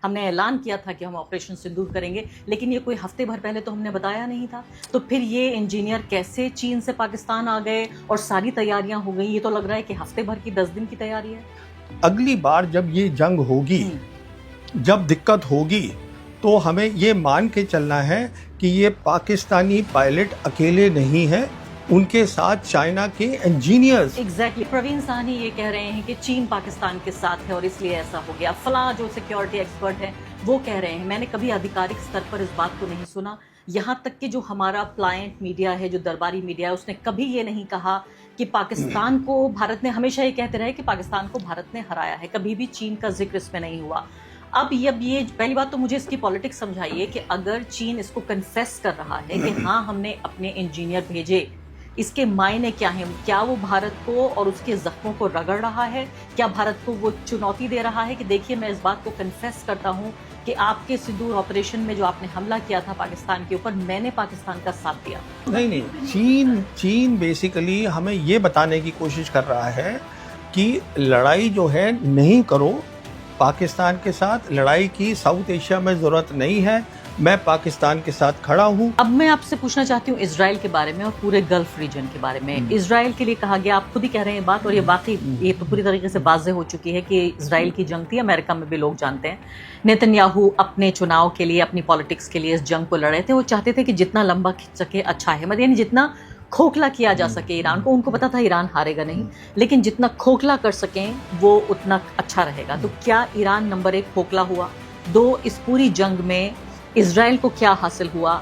हमने ऐलान किया था कि हम ऑपरेशन सिंदूर करेंगे, लेकिन ये कोई हफ्ते भर पहले तो हमने बताया नहीं था। तो फिर ये इंजीनियर कैसे चीन से पाकिस्तान आ गए और सारी तैयारियां हो गई? ये तो लग रहा है कि हफ्ते भर की 10 दिन की तैयारी है। अगली बार जब ये जंग होगी, जब दिक्कत होगी, तो हमें ये मान के चलना है कि ये पाकिस्तानी पायलट अकेले नहीं हैं, उनके साथ चाइना के इंजीनियर्स। एग्जैक्टली प्रवीण साहनी ये कह रहे हैं कि चीन पाकिस्तान के साथ है और इसलिए ऐसा हो गया। फला जो सिक्योरिटी एक्सपर्ट है वो कह रहे हैं। मैंने कभी आधिकारिक स्तर पर इस बात को नहीं सुना। यहाँ तक कि जो हमारा प्लायंट मीडिया है, जो दरबारी मीडिया है, उसने कभी ये नहीं कहा कि पाकिस्तान को भारत ने, हमेशा ये कहते रहे कि पाकिस्तान को भारत ने हराया है। कभी भी चीन का जिक्र इसमें नहीं हुआ। अब ये पहली बात तो मुझे इसकी पॉलिटिक्स समझाइए कि अगर चीन इसको कन्फेस कर रहा है कि हाँ हमने अपने इंजीनियर भेजे, इसके मायने क्या हैं? क्या वो भारत को और उसके जख्मों को रगड़ रहा है? क्या भारत को वो चुनौती दे रहा है कि देखिए मैं इस बात को कन्फेस करता हूं कि आपके सिंदूर ऑपरेशन में जो आपने हमला किया था पाकिस्तान के ऊपर, मैंने पाकिस्तान का साथ दिया? नहीं, चीन बेसिकली हमें ये बताने की कोशिश कर रहा है कि लड़ाई जो है नहीं करो पाकिस्तान के साथ, लड़ाई की साउथ एशिया में जरूरत नहीं है, मैं पाकिस्तान के साथ खड़ा हूं। अब मैं आपसे पूछना चाहती हूँ इजराइल के बारे में और पूरे गल्फ रीजन के बारे में। इजराइल के लिए कहा गया, आप खुद ही कह रहे हैं बात, और ये बाकी ये तो पूरी तरीके से वाज़ेह हो चुकी है कि इजराइल की जंग थी। अमेरिका में भी लोग जानते हैं। नेतन्याहू अपने चुनाव के लिए, अपनी पॉलिटिक्स के लिए इस जंग को लड़े थे। वो चाहते थे कि जितना लंबा खिंच सके अच्छा है, मतलब यानी जितना खोखला किया जा सके ईरान को। उनको पता था ईरान हारेगा नहीं, लेकिन जितना खोखला कर सकें वो उतना अच्छा रहेगा। तो क्या ईरान नंबर 1 खोखला हुआ? 2, इस पूरी जंग में इजराइल को क्या हासिल हुआ?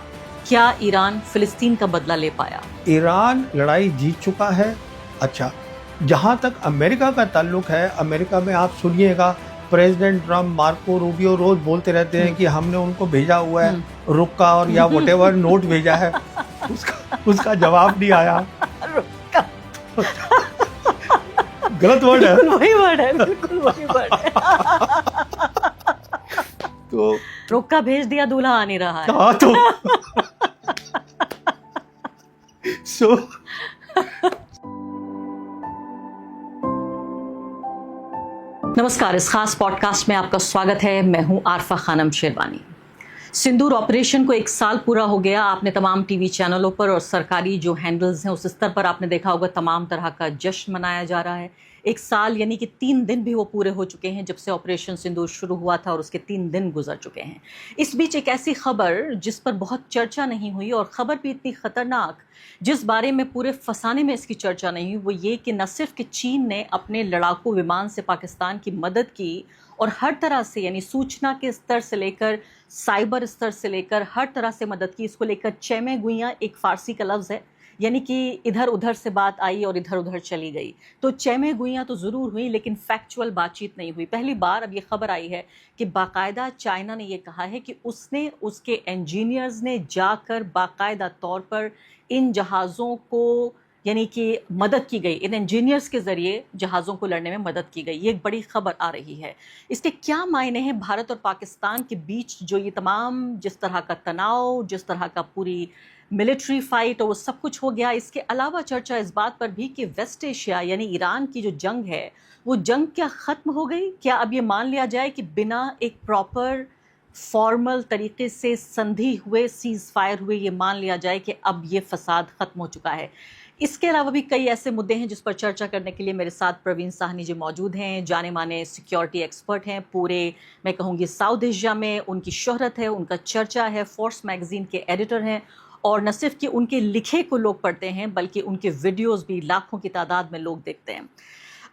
क्या ईरान फिलिस्तीन का बदला ले पाया? ईरान लड़ाई जीत चुका है। अच्छा, जहां तक अमेरिका का ताल्लुक है, अमेरिका में आप सुनिएगा प्रेसिडेंट ट्रम्प, मार्को रूबियो रोज बोलते रहते हैं कि हमने उनको भेजा हुआ है रुक्का और या व्हाटएवर नोट भेजा है, उसका जवाब नहीं आया। गलत वर्ड है, वही वर्ड है, बिल्कुल वही वर्ड है। तो रुक्का भेज दिया, दूल्हा आ नहीं रहा है। हाँ, तो सो नमस्कार, इस खास पॉडकास्ट में आपका स्वागत है। मैं हूं आरफा खानम शेरवानी। सिंदूर ऑपरेशन को 1 साल पूरा हो गया। आपने तमाम टीवी चैनलों पर और सरकारी जो हैंडल्स हैं उस स्तर पर आपने देखा होगा तमाम तरह का जश्न मनाया जा रहा है। 1 साल यानी कि 3 दिन भी वो पूरे हो चुके हैं जब से ऑपरेशन सिंदूर शुरू हुआ था और उसके 3 दिन गुजर चुके हैं। इस बीच एक ऐसी खबर जिस पर बहुत चर्चा नहीं हुई, और खबर भी इतनी खतरनाक जिस बारे में पूरे फसाने में इसकी चर्चा नहीं हुई, वो ये कि न सिर्फ कि चीन ने अपने लड़ाकू विमान से पाकिस्तान की मदद की और हर तरह से, यानी सूचना के स्तर से लेकर साइबर स्तर से लेकर हर तरह से मदद की। इसको लेकर चैमे गुइयाँ एक फारसी का लफ्ज़ है, यानी कि इधर उधर से बात आई और इधर उधर चली गई। तो चैमे गुइयाँ तो ज़रूर हुई, लेकिन फैक्चुअल बातचीत नहीं हुई। पहली बार अब ये खबर आई है कि बाकायदा चाइना ने ये कहा है कि उसने, उसके इंजीनियर्स ने जाकर बाकायदा तौर पर इन जहाज़ों को, यानी कि मदद की गई, इन इंजीनियर्स के ज़रिए जहाज़ों को लड़ने में मदद की गई। ये एक बड़ी खबर आ रही है। इसके क्या मायने हैं भारत और पाकिस्तान के बीच? जो ये तमाम जिस तरह का तनाव, जिस तरह का पूरी मिलिट्री फाइट और वो सब कुछ हो गया, इसके अलावा चर्चा इस बात पर भी कि वेस्ट एशिया यानी ईरान की जो जंग है, वो जंग क्या ख़त्म हो गई? क्या अब ये मान लिया जाए कि बिना एक प्रॉपर फॉर्मल तरीके से संधि हुए, सीज़ फायर हुए, ये मान लिया जाए कि अब ये फसाद ख़त्म हो चुका है? इसके अलावा भी कई ऐसे मुद्दे हैं जिस पर चर्चा करने के लिए मेरे साथ प्रवीण साहनी जी मौजूद हैं। जाने माने सिक्योरिटी एक्सपर्ट हैं, पूरे मैं कहूँगी साउथ एशिया में उनकी शोहरत है, उनका चर्चा है। फोर्स मैगजीन के एडिटर हैं, और न सिर्फ कि उनके लिखे को लोग पढ़ते हैं बल्कि उनके वीडियोस भी लाखों की तादाद में लोग देखते हैं।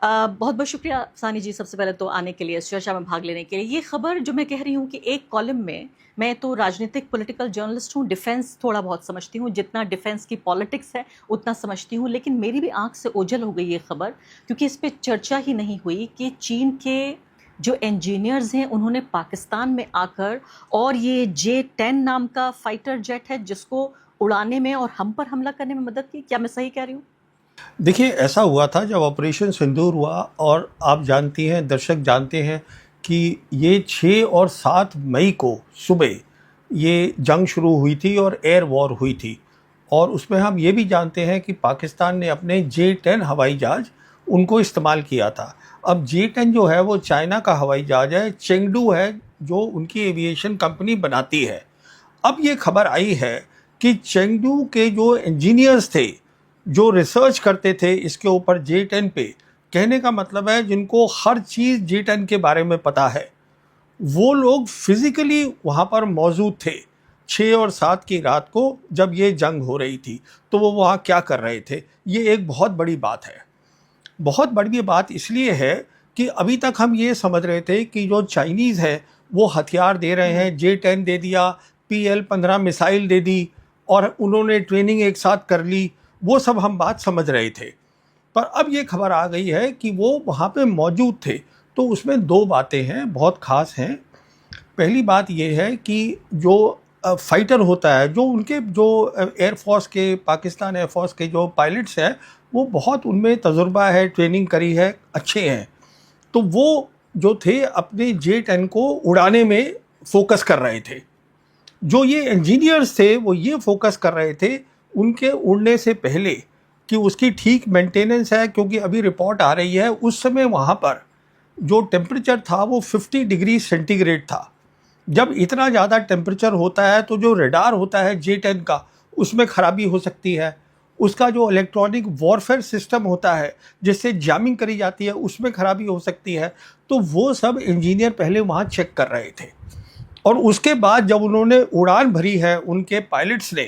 बहुत बहुत शुक्रिया सानी जी, सबसे पहले तो आने के लिए, इस चर्चा में भाग लेने के लिए। ये खबर जो मैं कह रही हूँ कि एक कॉलम में, मैं तो राजनीतिक पॉलिटिकल जर्नलिस्ट हूँ, डिफेंस थोड़ा बहुत समझती हूँ, जितना डिफेंस की पॉलिटिक्स है उतना समझती हूँ, लेकिन मेरी भी आंख से ओझल हो गई ये खबर, क्योंकि इस पर चर्चा ही नहीं हुई कि चीन के जो इंजीनियर्स हैं उन्होंने पाकिस्तान में आकर, और ये J-10 नाम का फाइटर जेट है जिसको उड़ाने में और हम पर हमला करने में मदद की। क्या मैं सही कह रही हूँ? देखिए, ऐसा हुआ था जब ऑपरेशन सिंदूर हुआ, और आप जानती हैं, दर्शक जानते हैं कि ये 6 और 7 मई को सुबह ये जंग शुरू हुई थी और एयर वॉर हुई थी। और उसमें हम ये भी जानते हैं कि पाकिस्तान ने अपने J-10 हवाई जहाज़ उनको इस्तेमाल किया था। अब J-10 जो है वो चाइना का हवाई जहाज है, चेंगडू है जो उनकी एविएशन कंपनी बनाती है। अब ये खबर आई है कि चेंगडू के जो इंजीनियर्स थे, जो रिसर्च करते थे इसके ऊपर J-10 पे, कहने का मतलब है जिनको हर चीज़ J-10 के बारे में पता है, वो लोग फिजिकली वहाँ पर मौजूद थे 6 और 7 की रात को जब ये जंग हो रही थी। तो वो वहाँ क्या कर रहे थे, ये एक बहुत बड़ी बात है। बहुत बड़ी बात इसलिए है कि अभी तक हम ये समझ रहे थे कि जो चाइनीज़ है वो हथियार दे रहे हैं, J-10 दे दिया, PL-15 मिसाइल दे दी और उन्होंने ट्रेनिंग एक साथ कर ली, वो सब हम बात समझ रहे थे। पर अब ये खबर आ गई है कि वो वहाँ पे मौजूद थे। तो उसमें 2 बातें हैं, बहुत ख़ास हैं। पहली बात ये है कि जो फाइटर होता है, जो उनके जो एयरफोर्स के, पाकिस्तान एयरफोर्स के जो पायलट्स हैं, वो बहुत उनमें तजुर्बा है, ट्रेनिंग करी है, अच्छे हैं। तो वो जो थे अपने J-10 को उड़ाने में फोकस कर रहे थे। जो ये इंजीनियर्स थे वो ये फोकस कर रहे थे उनके उड़ने से पहले कि उसकी ठीक मेंटेनेंस है, क्योंकि अभी रिपोर्ट आ रही है उस समय वहाँ पर जो टेम्परेचर था वो 50 डिग्री सेंटीग्रेड था। जब इतना ज़्यादा टेम्परेचर होता है तो जो रडार होता है J-10 का, उसमें ख़राबी हो सकती है। उसका जो इलेक्ट्रॉनिक वॉरफेयर सिस्टम होता है जिससे जैमिंग करी जाती है, उसमें ख़राबी हो सकती है। तो वो सब इंजीनियर पहले वहाँ चेक कर रहे थे और उसके बाद जब उन्होंने उड़ान भरी है उनके पायलट्स ने,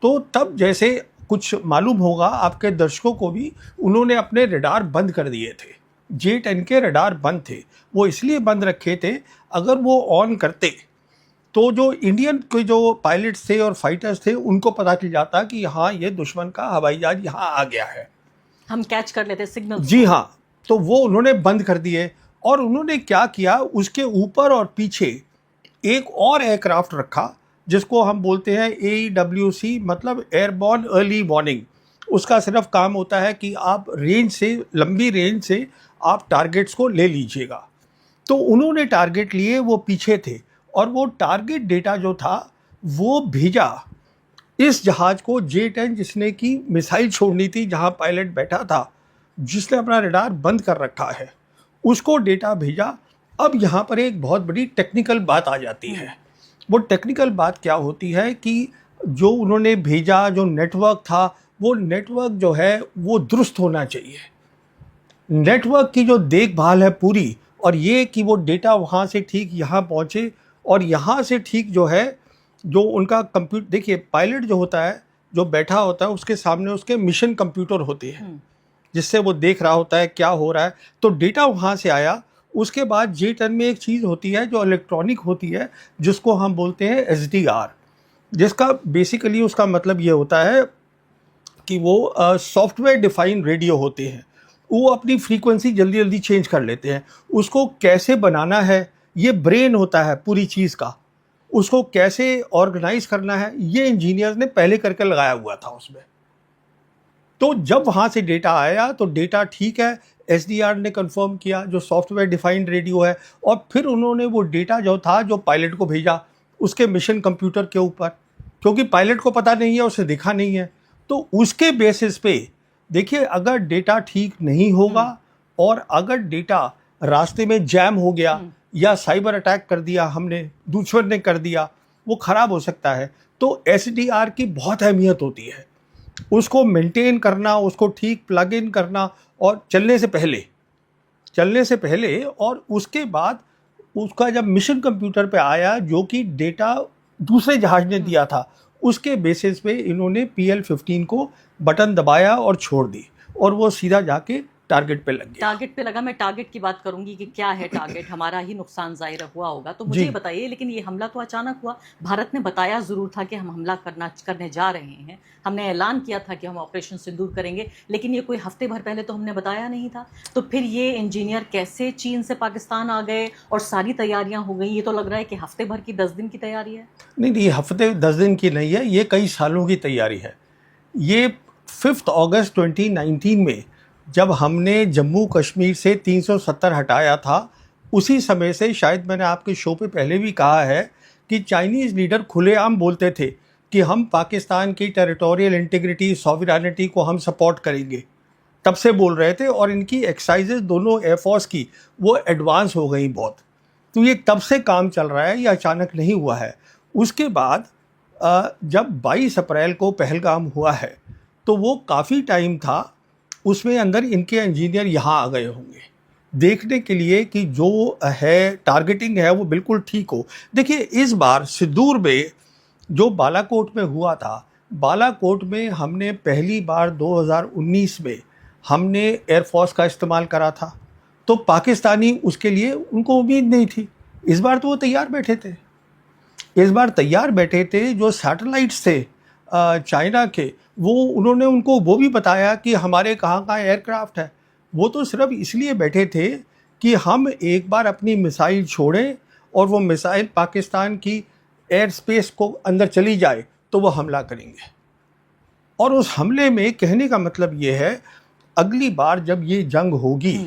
तो तब जैसे कुछ मालूम होगा आपके दर्शकों को भी, उन्होंने अपने रडार बंद कर दिए थे। J-10 के रडार बंद थे, वो इसलिए बंद रखे थे, अगर वो ऑन करते तो जो इंडियन के जो पायलट्स थे और फाइटर्स थे उनको पता चल जाता कि हाँ ये दुश्मन का हवाई जहाज यहाँ आ गया है, हम कैच कर लेते सिग्नल। जी हाँ। तो वो उन्होंने बंद कर दिए और उन्होंने क्या किया, उसके ऊपर और पीछे एक और एयरक्राफ्ट रखा जिसको हम बोलते हैं AEWC, मतलब एयरबॉर्न अर्ली वार्निंग। उसका सिर्फ काम होता है कि आप रेंज से, लंबी रेंज से आप टारगेट्स को ले लीजिएगा। तो उन्होंने टारगेट लिए, वो पीछे थे और वो टारगेट डेटा जो था वो भेजा इस जहाज़ को, J-10 जिसने की मिसाइल छोड़नी थी, जहां पायलट बैठा था, जिसने अपना रडार बंद कर रखा है, उसको डेटा भेजा। अब यहाँ पर एक बहुत बड़ी टेक्निकल बात आ जाती है। वो टेक्निकल बात क्या होती है कि जो उन्होंने भेजा, जो नेटवर्क था, वो नेटवर्क जो है वो दुरुस्त होना चाहिए। नेटवर्क की जो देखभाल है पूरी, और ये कि वो डेटा वहाँ से ठीक यहाँ पहुँचे और यहाँ से ठीक जो है, जो उनका कंप्यूटर, देखिए पायलट जो होता है, जो बैठा होता है, उसके सामने उसके मिशन कंप्यूटर होते हैं जिससे वो देख रहा होता है क्या हो रहा है। तो डेटा वहाँ से आया। उसके बाद J-10 में एक चीज़ होती है जो इलेक्ट्रॉनिक होती है, जिसको हम बोलते हैं SDR, जिसका बेसिकली उसका मतलब ये होता है कि वो सॉफ्टवेयर डिफाइंड रेडियो होते हैं। वो अपनी फ्रीक्वेंसी जल्दी जल्दी चेंज कर लेते हैं। उसको कैसे बनाना है, ये ब्रेन होता है पूरी चीज़ का, उसको कैसे ऑर्गेनाइज करना है, ये इंजीनियर्स ने पहले करके लगाया हुआ था उसमें। तो जब वहाँ से डेटा आया तो डेटा ठीक है, SDR ने कंफर्म किया, जो सॉफ्टवेयर डिफाइंड रेडियो है, और फिर उन्होंने वो डेटा जो था, जो पायलट को भेजा उसके मिशन कंप्यूटर के ऊपर, क्योंकि पायलट को पता नहीं है, उसे दिखा नहीं है। तो उसके बेसिस पे देखिए, अगर डेटा ठीक नहीं होगा और अगर डेटा रास्ते में जैम हो गया या साइबर अटैक कर दिया हमने, दुश्मन ने कर दिया, वो ख़राब हो सकता है। तो SDR की बहुत अहमियत होती है, उसको मेंटेन करना, उसको ठीक प्लग इन करना, और चलने से पहले और उसके बाद उसका जब मिशन कंप्यूटर पे आया, जो कि डेटा दूसरे जहाज ने दिया था, उसके बेसिस पे इन्होंने PL-15 को बटन दबाया और छोड़ दी, और वो सीधा जाके टारगेट पे लग गया। टारगेट पे लगा। मैं टारगेट की बात करूंगी कि क्या है टारगेट, हमारा ही नुकसान जाहिर हुआ होगा। तो मुझे ये बताइए, लेकिन ये हमला तो अचानक हुआ। भारत ने बताया जरूर था कि हम हमला करने जा रहे हैं, हमने ऐलान किया था कि हम ऑपरेशन सिंदूर करेंगे, लेकिन ये कोई हफ्ते भर पहले तो हमने बताया नहीं था। तो फिर ये इंजीनियर कैसे चीन से पाकिस्तान आ गए और सारी तैयारियां हो गई? ये तो लग रहा है कि हफ्ते भर की 10 दिन की तैयारी है। नहीं, हफ्ते 10 दिन की नहीं है, ये कई सालों की तैयारी है। ये 5 अगस्त 2019 में जब हमने जम्मू कश्मीर से 370 हटाया था, उसी समय से, शायद मैंने आपके शो पे पहले भी कहा है कि चाइनीज़ लीडर खुलेआम बोलते थे कि हम पाकिस्तान की टेरिटोरियल इंटीग्रिटी, सॉवरेनिटी को हम सपोर्ट करेंगे। तब से बोल रहे थे, और इनकी एक्सरसाइजेज दोनों एयरफोर्स की वो एडवांस हो गई बहुत। तो ये तब से काम चल रहा है, ये अचानक नहीं हुआ है। उसके बाद जब 22 अप्रैल को पहलगाम हुआ है तो वो काफ़ी टाइम था, उसमें अंदर इनके इंजीनियर यहाँ आ गए होंगे देखने के लिए कि जो है टारगेटिंग है वो बिल्कुल ठीक हो। देखिए इस बार सिंदूर में जो बालाकोट में हुआ था, बालाकोट में हमने पहली बार 2019 में हमने एयरफोर्स का इस्तेमाल करा था, तो पाकिस्तानी उसके लिए उनको उम्मीद नहीं थी। इस बार तो वो तैयार बैठे थे, इस बार तैयार बैठे थे। जो सैटेलाइट्स थे चाइना के, वो उन्होंने उनको वो भी बताया कि हमारे कहाँ कहाँ एयरक्राफ्ट है। वो तो सिर्फ इसलिए बैठे थे कि हम एक बार अपनी मिसाइल छोड़ें और वो मिसाइल पाकिस्तान की एयर स्पेस को अंदर चली जाए तो वो हमला करेंगे। और उस हमले में कहने का मतलब ये है, अगली बार जब ये जंग होगी,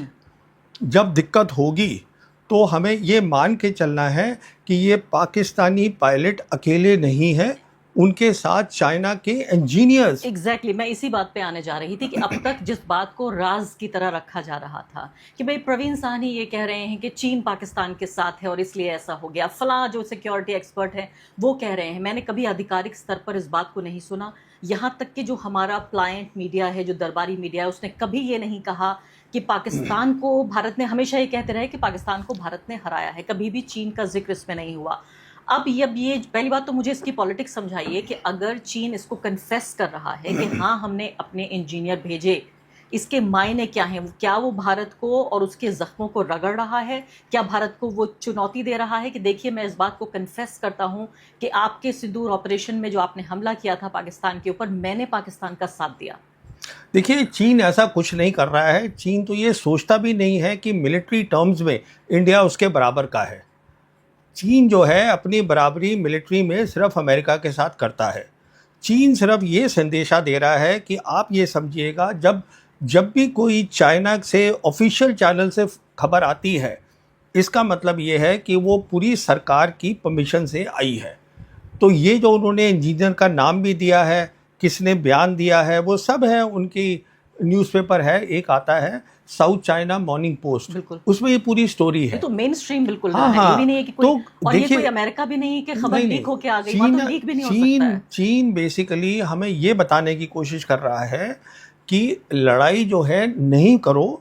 जब दिक्कत होगी, तो हमें ये मान के चलना है कि ये पाकिस्तानी पायलट अकेले नहीं हैं, उनके साथ चाइना के इंजीनियर्स। एग्जैक्टली मैं इसी बात पे आने जा रही थी कि अब तक जिस बात को राज की तरह रखा जा रहा था कि भाई प्रवीण साहनी ये कह रहे हैं कि चीन पाकिस्तान के साथ है और इसलिए ऐसा हो गया, फला जो सिक्योरिटी एक्सपर्ट है वो कह रहे हैं, मैंने कभी आधिकारिक स्तर पर इस बात को नहीं सुना। यहाँ तक कि जो हमारा प्लायंट मीडिया है, जो दरबारी मीडिया है, उसने कभी ये नहीं कहा कि पाकिस्तान को भारत ने, हमेशा ये कहते रहे कि पाकिस्तान को भारत ने हराया है, कभी भी चीन का जिक्र इसमें नहीं हुआ। अब ये पहली बात तो मुझे इसकी पॉलिटिक्स समझाइए कि अगर चीन इसको कन्फेस कर रहा है कि हाँ हमने अपने इंजीनियर भेजे, इसके मायने क्या हैं? क्या वो भारत को और उसके जख्मों को रगड़ रहा है? क्या भारत को वो चुनौती दे रहा है कि देखिए मैं इस बात को कन्फेस करता हूँ कि आपके सिंदूर ऑपरेशन में जो आपने हमला किया था पाकिस्तान के ऊपर, मैंने पाकिस्तान का साथ दिया? देखिए चीन ऐसा कुछ नहीं कर रहा है। चीन तो ये सोचता भी नहीं है कि मिलिट्री टर्म्स में इंडिया उसके बराबर का है। चीन जो है अपनी बराबरी मिलिट्री में सिर्फ अमेरिका के साथ करता है। चीन सिर्फ ये संदेशा दे रहा है कि आप ये समझिएगा, जब भी कोई चाइना से ऑफिशियल चैनल से खबर आती है, इसका मतलब ये है कि वो पूरी सरकार की परमिशन से आई है। तो ये जो उन्होंने इंजीनियर का नाम भी दिया है, किसने बयान दिया है, वो सब है उनकी न्यूज़पेपर है, एक आता है साउथ चाइना मॉर्निंग पोस्ट, उसमें ये पूरी स्टोरी है। तो मेन स्ट्रीम बिल्कुल हाँ, है, ये भी नहीं है कि कोई, तो और ये कोई अमेरिका भी नहीं है कि खबर लीक होके आ गई, वहाँ तो लीक भी नहीं हो सकता है। चीन बेसिकली हमें ये बताने की कोशिश कर रहा है कि लड़ाई जो है नहीं करो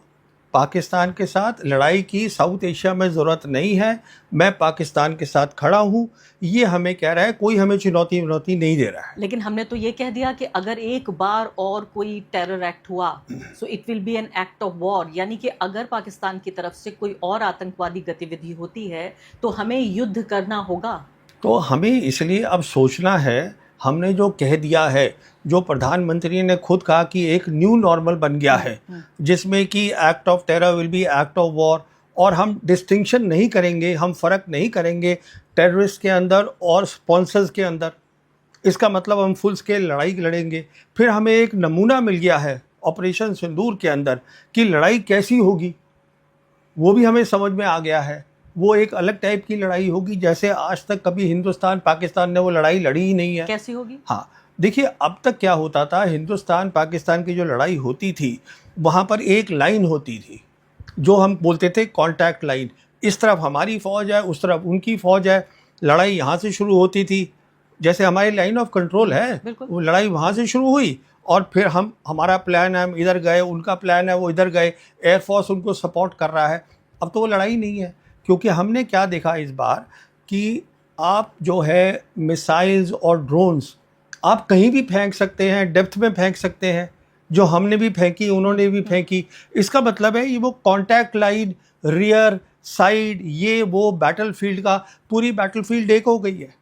पाकिस्तान के साथ, लड़ाई की साउथ एशिया में ज़रूरत नहीं है, मैं पाकिस्तान के साथ खड़ा हूँ, ये हमें कह रहा है। कोई हमें चुनौती नहीं दे रहा है। लेकिन हमने तो ये कह दिया कि अगर एक बार और कोई टेरर एक्ट हुआ so it will be an act of war, यानी कि अगर पाकिस्तान की तरफ से कोई और आतंकवादी गतिविधि होती है तो हमें युद्ध करना होगा। तो हमें इसलिए अब सोचना है, हमने जो कह दिया है, जो प्रधानमंत्री ने खुद कहा कि एक न्यू नॉर्मल बन गया है, जिसमें कि act of terror will be act of war, और हम डिस्टिंक्शन नहीं करेंगे, हम फ़र्क नहीं करेंगे टेररिस्ट के अंदर और स्पॉन्सर्स के अंदर। इसका मतलब हम फुल स्केल लड़ाई लड़ेंगे। फिर हमें एक नमूना मिल गया है ऑपरेशन सिंदूर के अंदर कि लड़ाई कैसी होगी, वो भी हमें समझ में आ गया है। वो एक अलग टाइप की लड़ाई होगी, जैसे आज तक कभी हिंदुस्तान पाकिस्तान ने वो लड़ाई लड़ी ही नहीं है। कैसी होगी? हाँ देखिए, अब तक क्या होता था, हिंदुस्तान पाकिस्तान की जो लड़ाई होती थी वहाँ पर एक लाइन होती थी जो हम बोलते थे कॉन्टैक्ट लाइन। इस तरफ हमारी फ़ौज है, उस तरफ उनकी फ़ौज है, लड़ाई यहाँ से शुरू होती थी, जैसे हमारी लाइन ऑफ कंट्रोल है, वो लड़ाई वहाँ से शुरू हुई और फिर हमारा प्लान है, हम इधर गए, उनका प्लान है वो इधर गए, एयरफोर्स उनको सपोर्ट कर रहा है। अब तो वो लड़ाई नहीं है, क्योंकि हमने क्या देखा इस बार कि आप जो है मिसाइल्स और ड्रोन्स आप कहीं भी फेंक सकते हैं, डेप्थ में फेंक सकते हैं, जो हमने भी फेंकी उन्होंने भी फेंकी। इसका मतलब है ये वो कॉन्टैक्ट लाइन, रियर, साइड, ये वो बैटलफील्ड का, पूरी बैटलफील्ड एक हो गई है।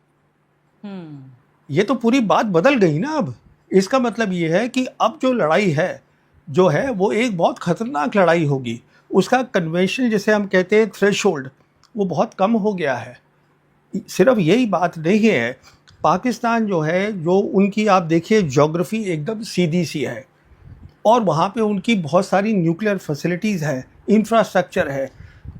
ये तो पूरी बात बदल गई ना। अब इसका मतलब ये है कि अब जो लड़ाई है जो है वो एक बहुत ख़तरनाक लड़ाई होगी। उसका कन्वेंशन जिसे हम कहते हैं थ्रेशोल्ड, वो बहुत कम हो गया है। सिर्फ यही बात नहीं है, पाकिस्तान जो है, जो उनकी आप देखिए ज्योग्राफी एकदम सीधी सी है, और वहाँ पे उनकी बहुत सारी न्यूक्लियर फैसिलिटीज़ है, इंफ्रास्ट्रक्चर है।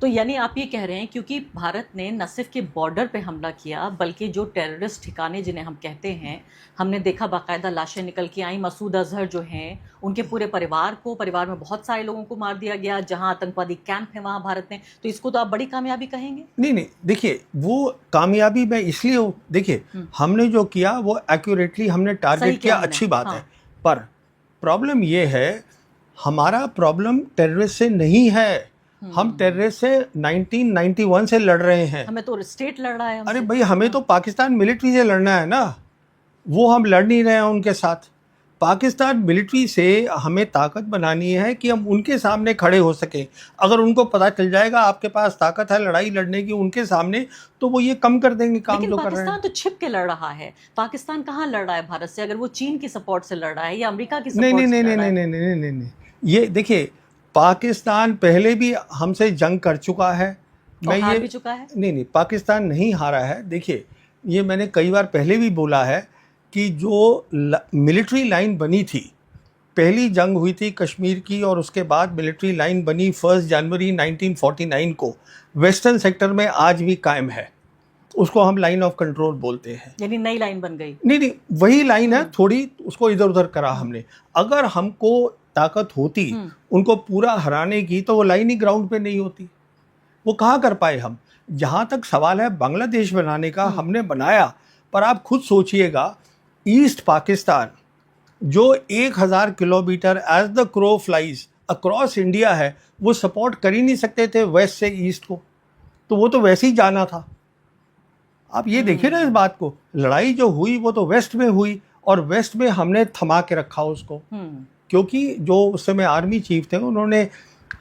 तो यानी आप ये कह रहे हैं क्योंकि भारत ने न सिर्फ के बॉर्डर पे हमला किया बल्कि जो टेररिस्ट ठिकाने जिन्हें हम कहते हैं, हमने देखा बाकायदा लाशें निकल के आई। मसूद अजहर जो हैं उनके पूरे परिवार में बहुत सारे लोगों को मार दिया गया। जहां आतंकवादी कैंप है वहां भारत ने, तो इसको तो आप बड़ी कामयाबी कहेंगे? नहीं, देखिए वो कामयाबी मैं इसलिए, देखिए हमने जो किया वो एक्यूरेटली हमने सही टारगेट किया, हमने, अच्छी बात हाँ। है। पर प्रॉब्लम ये है, हमारा प्रॉब्लम टेररिस्ट से नहीं है। हम टेररिस्ट से 1991 से लड़ रहे हैं। हमें तो स्टेट लड़ रहा है हमसे। अरे भाई, हमें तो पाकिस्तान मिलिट्री से लड़ना है ना, वो हम लड़ नहीं रहे हैं उनके साथ। पाकिस्तान मिलिट्री से हमें ताकत बनानी है कि हम उनके सामने खड़े हो सकें। अगर उनको पता चल जाएगा आपके पास ताकत है लड़ाई लड़ने की उनके सामने, तो वो ये कम कर देंगे काम जो कर रहे हैं। पाकिस्तान तो छिप के लड़ रहा है। पाकिस्तान कहाँ लड़ रहा है भारत से? अगर वो चीन की सपोर्ट से लड़ रहा है या अमेरिका की नहीं सपोर्ट नहीं से नहीं लड़ रहा नहीं है? नहीं नहीं नहीं नहीं, ये देखिए, पाकिस्तान पहले भी हमसे जंग कर चुका है। और हार भी चुका है। नहीं, पाकिस्तान नहीं हारा है। देखिए, ये मैंने कई बार पहले भी बोला है कि जो मिलिट्री लाइन बनी थी, पहली जंग हुई थी कश्मीर की, और उसके बाद मिलिट्री लाइन बनी 1 जनवरी 1949 को, वेस्टर्न सेक्टर में आज भी कायम है। उसको हम लाइन ऑफ कंट्रोल बोलते हैं। यानी नई लाइन बन गई? नहीं, वही लाइन है, थोड़ी उसको इधर उधर करा हमने। अगर हमको ताकत होती उनको पूरा हराने की, तो वो लाइन ही ग्राउंड पे नहीं होती। वो कहाँ कर पाए हम? जहाँ तक सवाल है बांग्लादेश बनाने का, हमने बनाया, पर आप खुद सोचिएगा, ईस्ट पाकिस्तान जो 1000 kilometre as the crow flies across India है, वो सपोर्ट कर ही नहीं सकते थे वेस्ट से ईस्ट को, तो वो तो वैसे ही जाना था। आप ये देखिए ना इस बात को, लड़ाई जो हुई वो तो वेस्ट में हुई, और वेस्ट में हमने थमा के रखा उसको। क्योंकि जो उस समय आर्मी चीफ थे, उन्होंने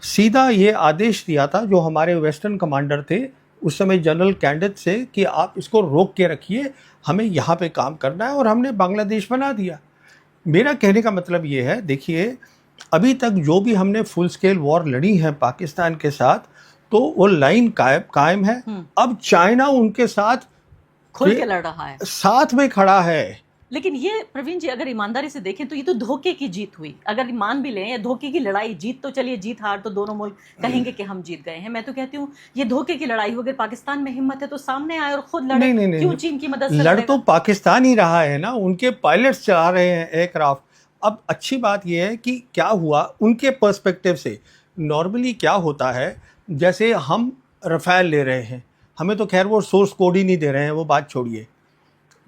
सीधा ये आदेश दिया था, जो हमारे वेस्टर्न कमांडर थे उस समय, जनरल कैंडेट से, कि आप इसको रोक के रखिए, हमें यहाँ पे काम करना है, और हमने बांग्लादेश बना दिया। मेरा कहने का मतलब ये है, देखिए, अभी तक जो भी हमने फुल स्केल वॉर लड़ी है पाकिस्तान के साथ, तो वो लाइन कायम है। अब चाइना उनके साथ खुल के लड़ रहा है, साथ में खड़ा है। लेकिन ये प्रवीण जी, अगर ईमानदारी से देखें तो ये तो धोखे की जीत हुई। अगर मान भी लें या धोखे की लड़ाई, जीत तो चलिए, जीत हार तो दोनों मुल्क कहेंगे कि हम जीत गए हैं। मैं तो कहती हूँ ये धोखे की लड़ाई हो। अगर पाकिस्तान में हिम्मत है तो सामने आए और खुद लड़े। नहीं, क्यों चीन की मदद से लड़ तो पाकिस्तान ही रहा है ना, उनके पायलट्स चला रहे हैं एयरक्राफ्ट। अब अच्छी बात यह है कि क्या हुआ उनके पर्सपेक्टिव से। नॉर्मली क्या होता है, जैसे हम रफेल ले रहे हैं, हमें तो खैर वो सोर्स कोड ही नहीं दे रहे हैं, वो बात छोड़िए।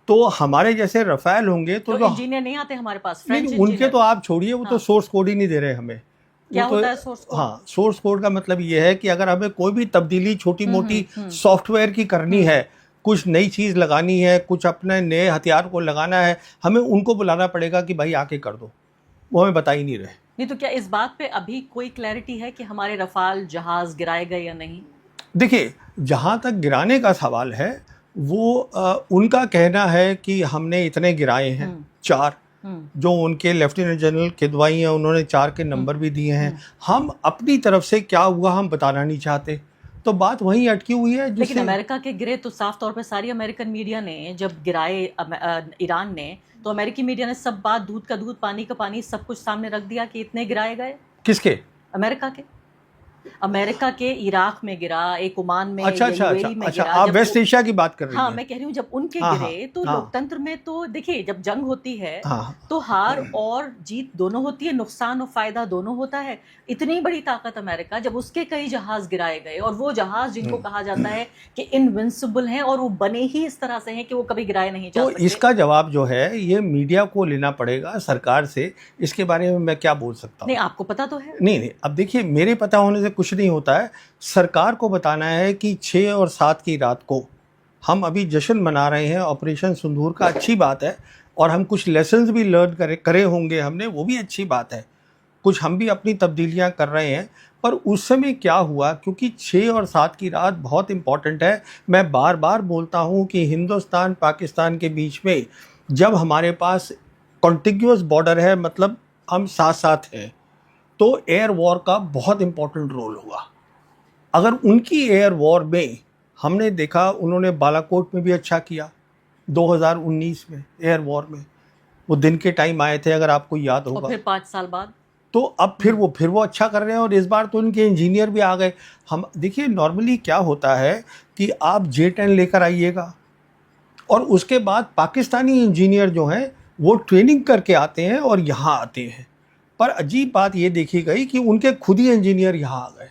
तो हमारे जैसे रफेल होंगे तो इंजीनियर नहीं आते हमारे पास, फ्रेंच उनके तो आप छोड़िए, वो तो सोर्स कोड ही नहीं दे रहे हमें। क्या तो होता है सोर्स कोड? हाँ, सोर्स कोड का मतलब ये है कि अगर हमें कोई भी तब्दीली छोटी मोटी सॉफ्टवेयर की करनी है, कुछ नई चीज़ लगानी है, कुछ अपने नए हथियार को लगाना है, हमें उनको बुलाना पड़ेगा कि भाई आके कर दो। वो हमें बता ही नहीं रहे। नहीं तो क्या इस बात पे अभी कोई क्लैरिटी है कि हमारे रफाल जहाज गिराए गए या नहीं? देखिए, जहाँ तक गिराने का सवाल है, वो उनका कहना है कि हमने इतने गिराए हैं, 4। जो उनके लेफ्टिनेंट जनरल किदवाई हैं, उन्होंने 4 के नंबर भी दिए हैं। हम अपनी तरफ से क्या हुआ हम बताना नहीं चाहते, तो बात वहीं अटकी हुई है। लेकिन अमेरिका के गिरे तो साफ तौर पे सारी अमेरिकन मीडिया ने, जब गिराए ईरान ने, तो अमेरिकी मीडिया ने सब बात, दूध का दूध पानी का पानी, सब कुछ सामने रख दिया कि इतने गिराए गए। किसके? अमेरिका के इराक में गिरा, एक ओमान में, अच्छा, में गिरा। आप वेस्ट एशिया की बात कर रही हैं? हाँ, मैं कह रही हूँ जब उनके गिरे तो लोकतंत्र में तो देखिए, जब जंग होती है तो हार और जीत दोनों होती है, नुकसान और फायदा दोनों होता है। इतनी बड़ी ताकत अमेरिका, जब उसके कई जहाज गिराए गए, और वो जहाज जिनको कहा जाता है कि इनविंसिबल हैं, और वो बने ही इस तरह से हैं कि वो कभी गिराए नहीं जा सकते। तो इसका जवाब जो है ये मीडिया को लेना पड़ेगा, सरकार से। इसके बारे में मैं क्या बोल सकता हूँ? नहीं, आपको पता तो है। नहीं, अब देखिए, मेरे पता होने से कुछ नहीं होता है। सरकार को बताना है कि 6 और 7 की रात को हम अभी जश्न मना रहे हैं ऑपरेशन सिंदूर का, अच्छी बात है। और हम कुछ लेसन्स भी लर्न करे होंगे हमने, वो भी अच्छी बात है। कुछ हम भी अपनी तब्दीलियां कर रहे हैं। पर उस समय क्या हुआ, क्योंकि 6 और 7 की रात बहुत इम्पॉर्टेंट है। मैं बार बार बोलता हूं कि हिंदुस्तान पाकिस्तान के बीच में जब हमारे पास कॉन्टिग्यूअस बॉर्डर है, मतलब हम साथ साथ हैं, तो एयर वॉर का बहुत इम्पोर्टेंट रोल हुआ। अगर उनकी एयर वॉर में हमने देखा, उन्होंने बालाकोट में भी अच्छा किया 2019 में एयर वॉर में, वो दिन के टाइम आए थे, अगर आपको याद होगा। और फिर 5 साल बाद तो अब फिर वो अच्छा कर रहे हैं, और इस बार तो उनके इंजीनियर भी आ गए। हम देखिए नॉर्मली क्या होता है कि आप J-10 लेकर आइएगा और उसके बाद पाकिस्तानी इंजीनियर जो हैं वो ट्रेनिंग करके आते हैं और यहाँ आते हैं। पर अजीब बात ये देखी गई कि उनके खुद ही इंजीनियर यहाँ आ गए।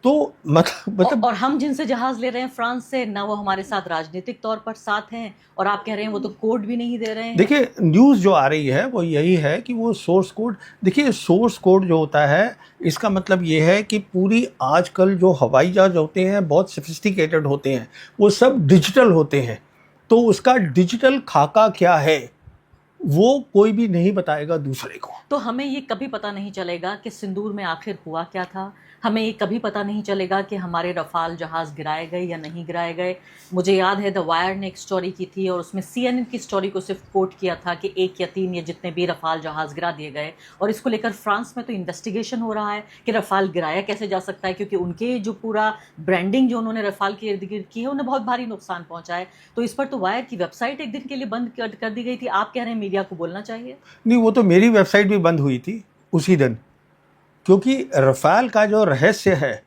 तो मतलब और हम जिनसे जहाज ले रहे हैं फ्रांस से, ना वो हमारे साथ राजनीतिक तौर पर साथ हैं, और आप कह रहे हैं वो तो कोड भी नहीं दे रहे हैं। देखिए न्यूज़ जो आ रही है वो यही है कि वो सोर्स कोड, देखिए सोर्स कोड जो होता है इसका मतलब ये है कि पूरी आजकल जो हवाई जहाज होते हैं बहुत सोफिस्टिकेटेड होते हैं, वो सब डिजिटल होते हैं। तो उसका डिजिटल खाका क्या है वो कोई भी नहीं बताएगा दूसरे को। तो हमें ये कभी पता नहीं चलेगा कि सिंदूर में आखिर हुआ क्या था। हमें ये कभी पता नहीं चलेगा कि हमारे रफाल जहाज गिराए गए या नहीं गिराए गए। मुझे याद है द वायर ने एक स्टोरी की थी और उसमें CNN की स्टोरी को सिर्फ कोट किया था कि 1 या 3 या जितने भी रफाल जहाज गिरा दिए गए, और इसको लेकर फ्रांस में तो इन्वेस्टिगेशन हो रहा है कि रफाल गिराया कैसे जा सकता है, क्योंकि उनके जो पूरा ब्रांडिंग जो उन्होंने रफाल के इर्द गिर्द की है उन्हें बहुत भारी नुकसान पहुंचा है। तो इस पर तो वायर की वेबसाइट एक दिन के लिए बंद कर दी गई थी। आप कह रहे हैं मीडिया को बोलना चाहिए। नहीं, वो तो मेरी वेबसाइट भी बंद हुई थी उसी दिन, क्योंकि रफाल का जो रहस्य है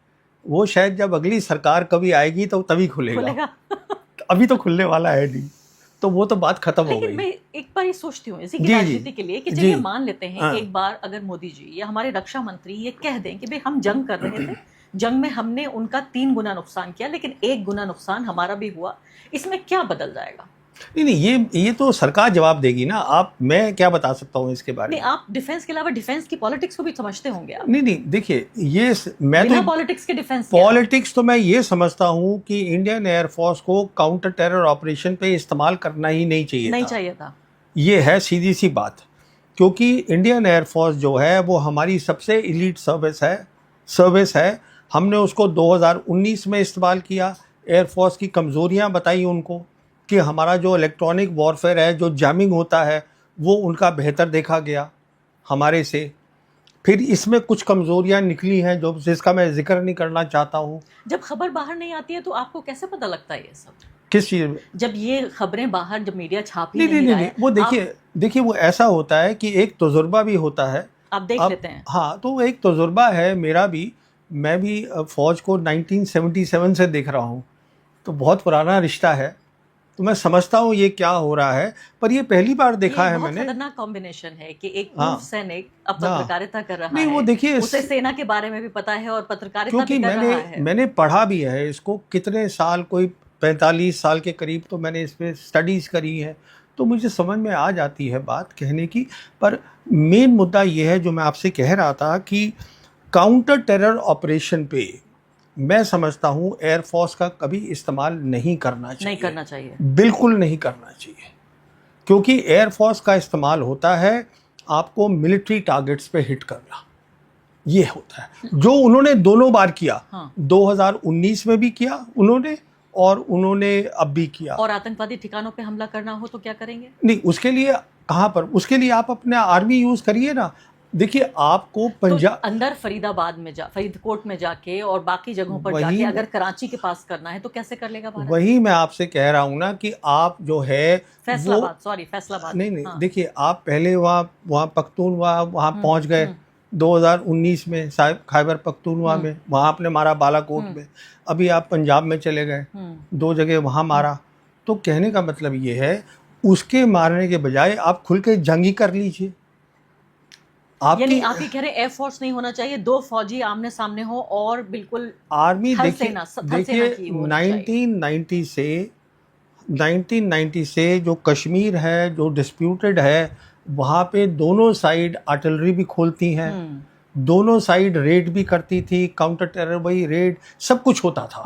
वो शायद जब अगली सरकार कभी आएगी तो तभी खुलेगा। अभी तो खुलने वाला है नहीं, तो वो तो बात खत्म हो लेकिन गई। मैं एक बार ये सोचती हूँ इसी की जी, राजनीति के लिए कि जी। चलिए मान लेते हैं हाँ। एक बार अगर मोदी जी या हमारे रक्षा मंत्री ये कह दें कि भाई हम जंग कर रहे थे, जंग में हमने उनका 3 गुना नुकसान किया लेकिन 1 गुना नुकसान हमारा भी हुआ, इसमें क्या बदल जाएगा? नहीं, ये तो सरकार जवाब देगी ना। मैं क्या बता सकता हूँ इसके बारे नहीं, में। आप डिफेंस के अलावा डिफेंस की पॉलिटिक्स को भी समझते होंगे आप। नहीं, देखिए मैं बिना तो पॉलिटिक्स के डिफेंस क्या? पॉलिटिक्स तो मैं ये समझता हूँ कि इंडियन एयरफोर्स को काउंटर टेरर ऑपरेशन पे इस्तेमाल करना ही नहीं चाहिए था। ये है सीधी सी बात, क्योंकि इंडियन एयरफोर्स जो है वो हमारी सबसे एलीट सर्विस है। हमने उसको 2019 में इस्तेमाल किया, एयरफोर्स की कमज़ोरियाँ बताई उनको कि हमारा जो इलेक्ट्रॉनिक वॉरफेयर है, जो जैमिंग होता है, वो उनका बेहतर देखा गया हमारे से। फिर इसमें कुछ कमज़ोरियाँ निकली हैं जो जिसका मैं जिक्र नहीं करना चाहता हूँ। जब खबर बाहर नहीं आती है तो आपको कैसे पता लगता है ये सब? किस चीज़ में? जब ये खबरें बाहर, जब मीडिया छाप ही नहीं, रहा है, वो देखिए वो ऐसा होता है कि एक तजुर्बा भी होता है। आप देख लेते हैं। हाँ, तो एक तजुर्बा है मेरा भी। मैं भी फ़ौज को 1977 से देख रहा हूँ, तो बहुत पुराना रिश्ता है। तो मैं समझता हूँ ये क्या हो रहा है, पर ये पहली बार देखा है मैंने। खतरनाक कॉम्बिनेशन है कि एक हाँ। पूर्व सैनिक अब पत्रकारिता कर रहा नहीं, है। वो देखिए उसे सेना के बारे में भी पता है और पत्रकारिता क्योंकि भी कर रहा है। मैंने पढ़ा भी है इसको कितने साल, कोई 45 साल के करीब तो मैंने इस पर स्टडीज़ करी है, तो मुझे समझ में आ जाती है बात कहने की। पर मेन मुद्दा ये है जो मैं आपसे कह रहा था कि काउंटर टेरर ऑपरेशन पे मैं समझता हूँ एयरफोर्स का कभी इस्तेमाल नहीं करना चाहिए। बिल्कुल नहीं करना चाहिए, क्योंकि एयरफोर्स का इस्तेमाल होता है आपको मिलिट्री टारगेट्स पे हिट करना। ये होता है जो उन्होंने दोनों बार किया। हाँ। 2019 में भी किया उन्होंने, और उन्होंने अब भी किया। और आतंकवादी ठिकानों पे हमला करना हो तो क्या करेंगे? नहीं, उसके लिए कहाँ पर, उसके लिए आप अपने आर्मी यूज़ करिए ना। देखिए आपको पंजाब तो अंदर फरीदाबाद में फरीदकोट में जाके और बाकी जगहों पर जाके अगर कराची के पास करना है तो कैसे कर लेगा भारत? वही मैं आपसे कह रहा हूँ ना कि आप जो है फैसलाबाद। नहीं, देखिए आप पहले वहाँ पख्तूनवा वहाँ पहुँच गए 2019 में, खैबर पख्तूनवा में, वहाँ आपने मारा बालाकोट में। अभी आप पंजाब में चले गए, 2 जगह वहाँ मारा। तो कहने का मतलब ये है उसके मारने के बजाय आप खुल के जंगी कर लीजिए। यानी आप ये कह रहे हैं एयरफोर्स नहीं होना चाहिए, 2 फौजी आमने सामने हो और बिल्कुल आर्मी। देखिए 1990 से जो कश्मीर है, जो डिस्प्यूटेड है, वहाँ पे दोनों साइड आर्टिलरी भी खोलती हैं, दोनों साइड रेड भी करती थी, काउंटर टेरर वही रेड सब कुछ होता था।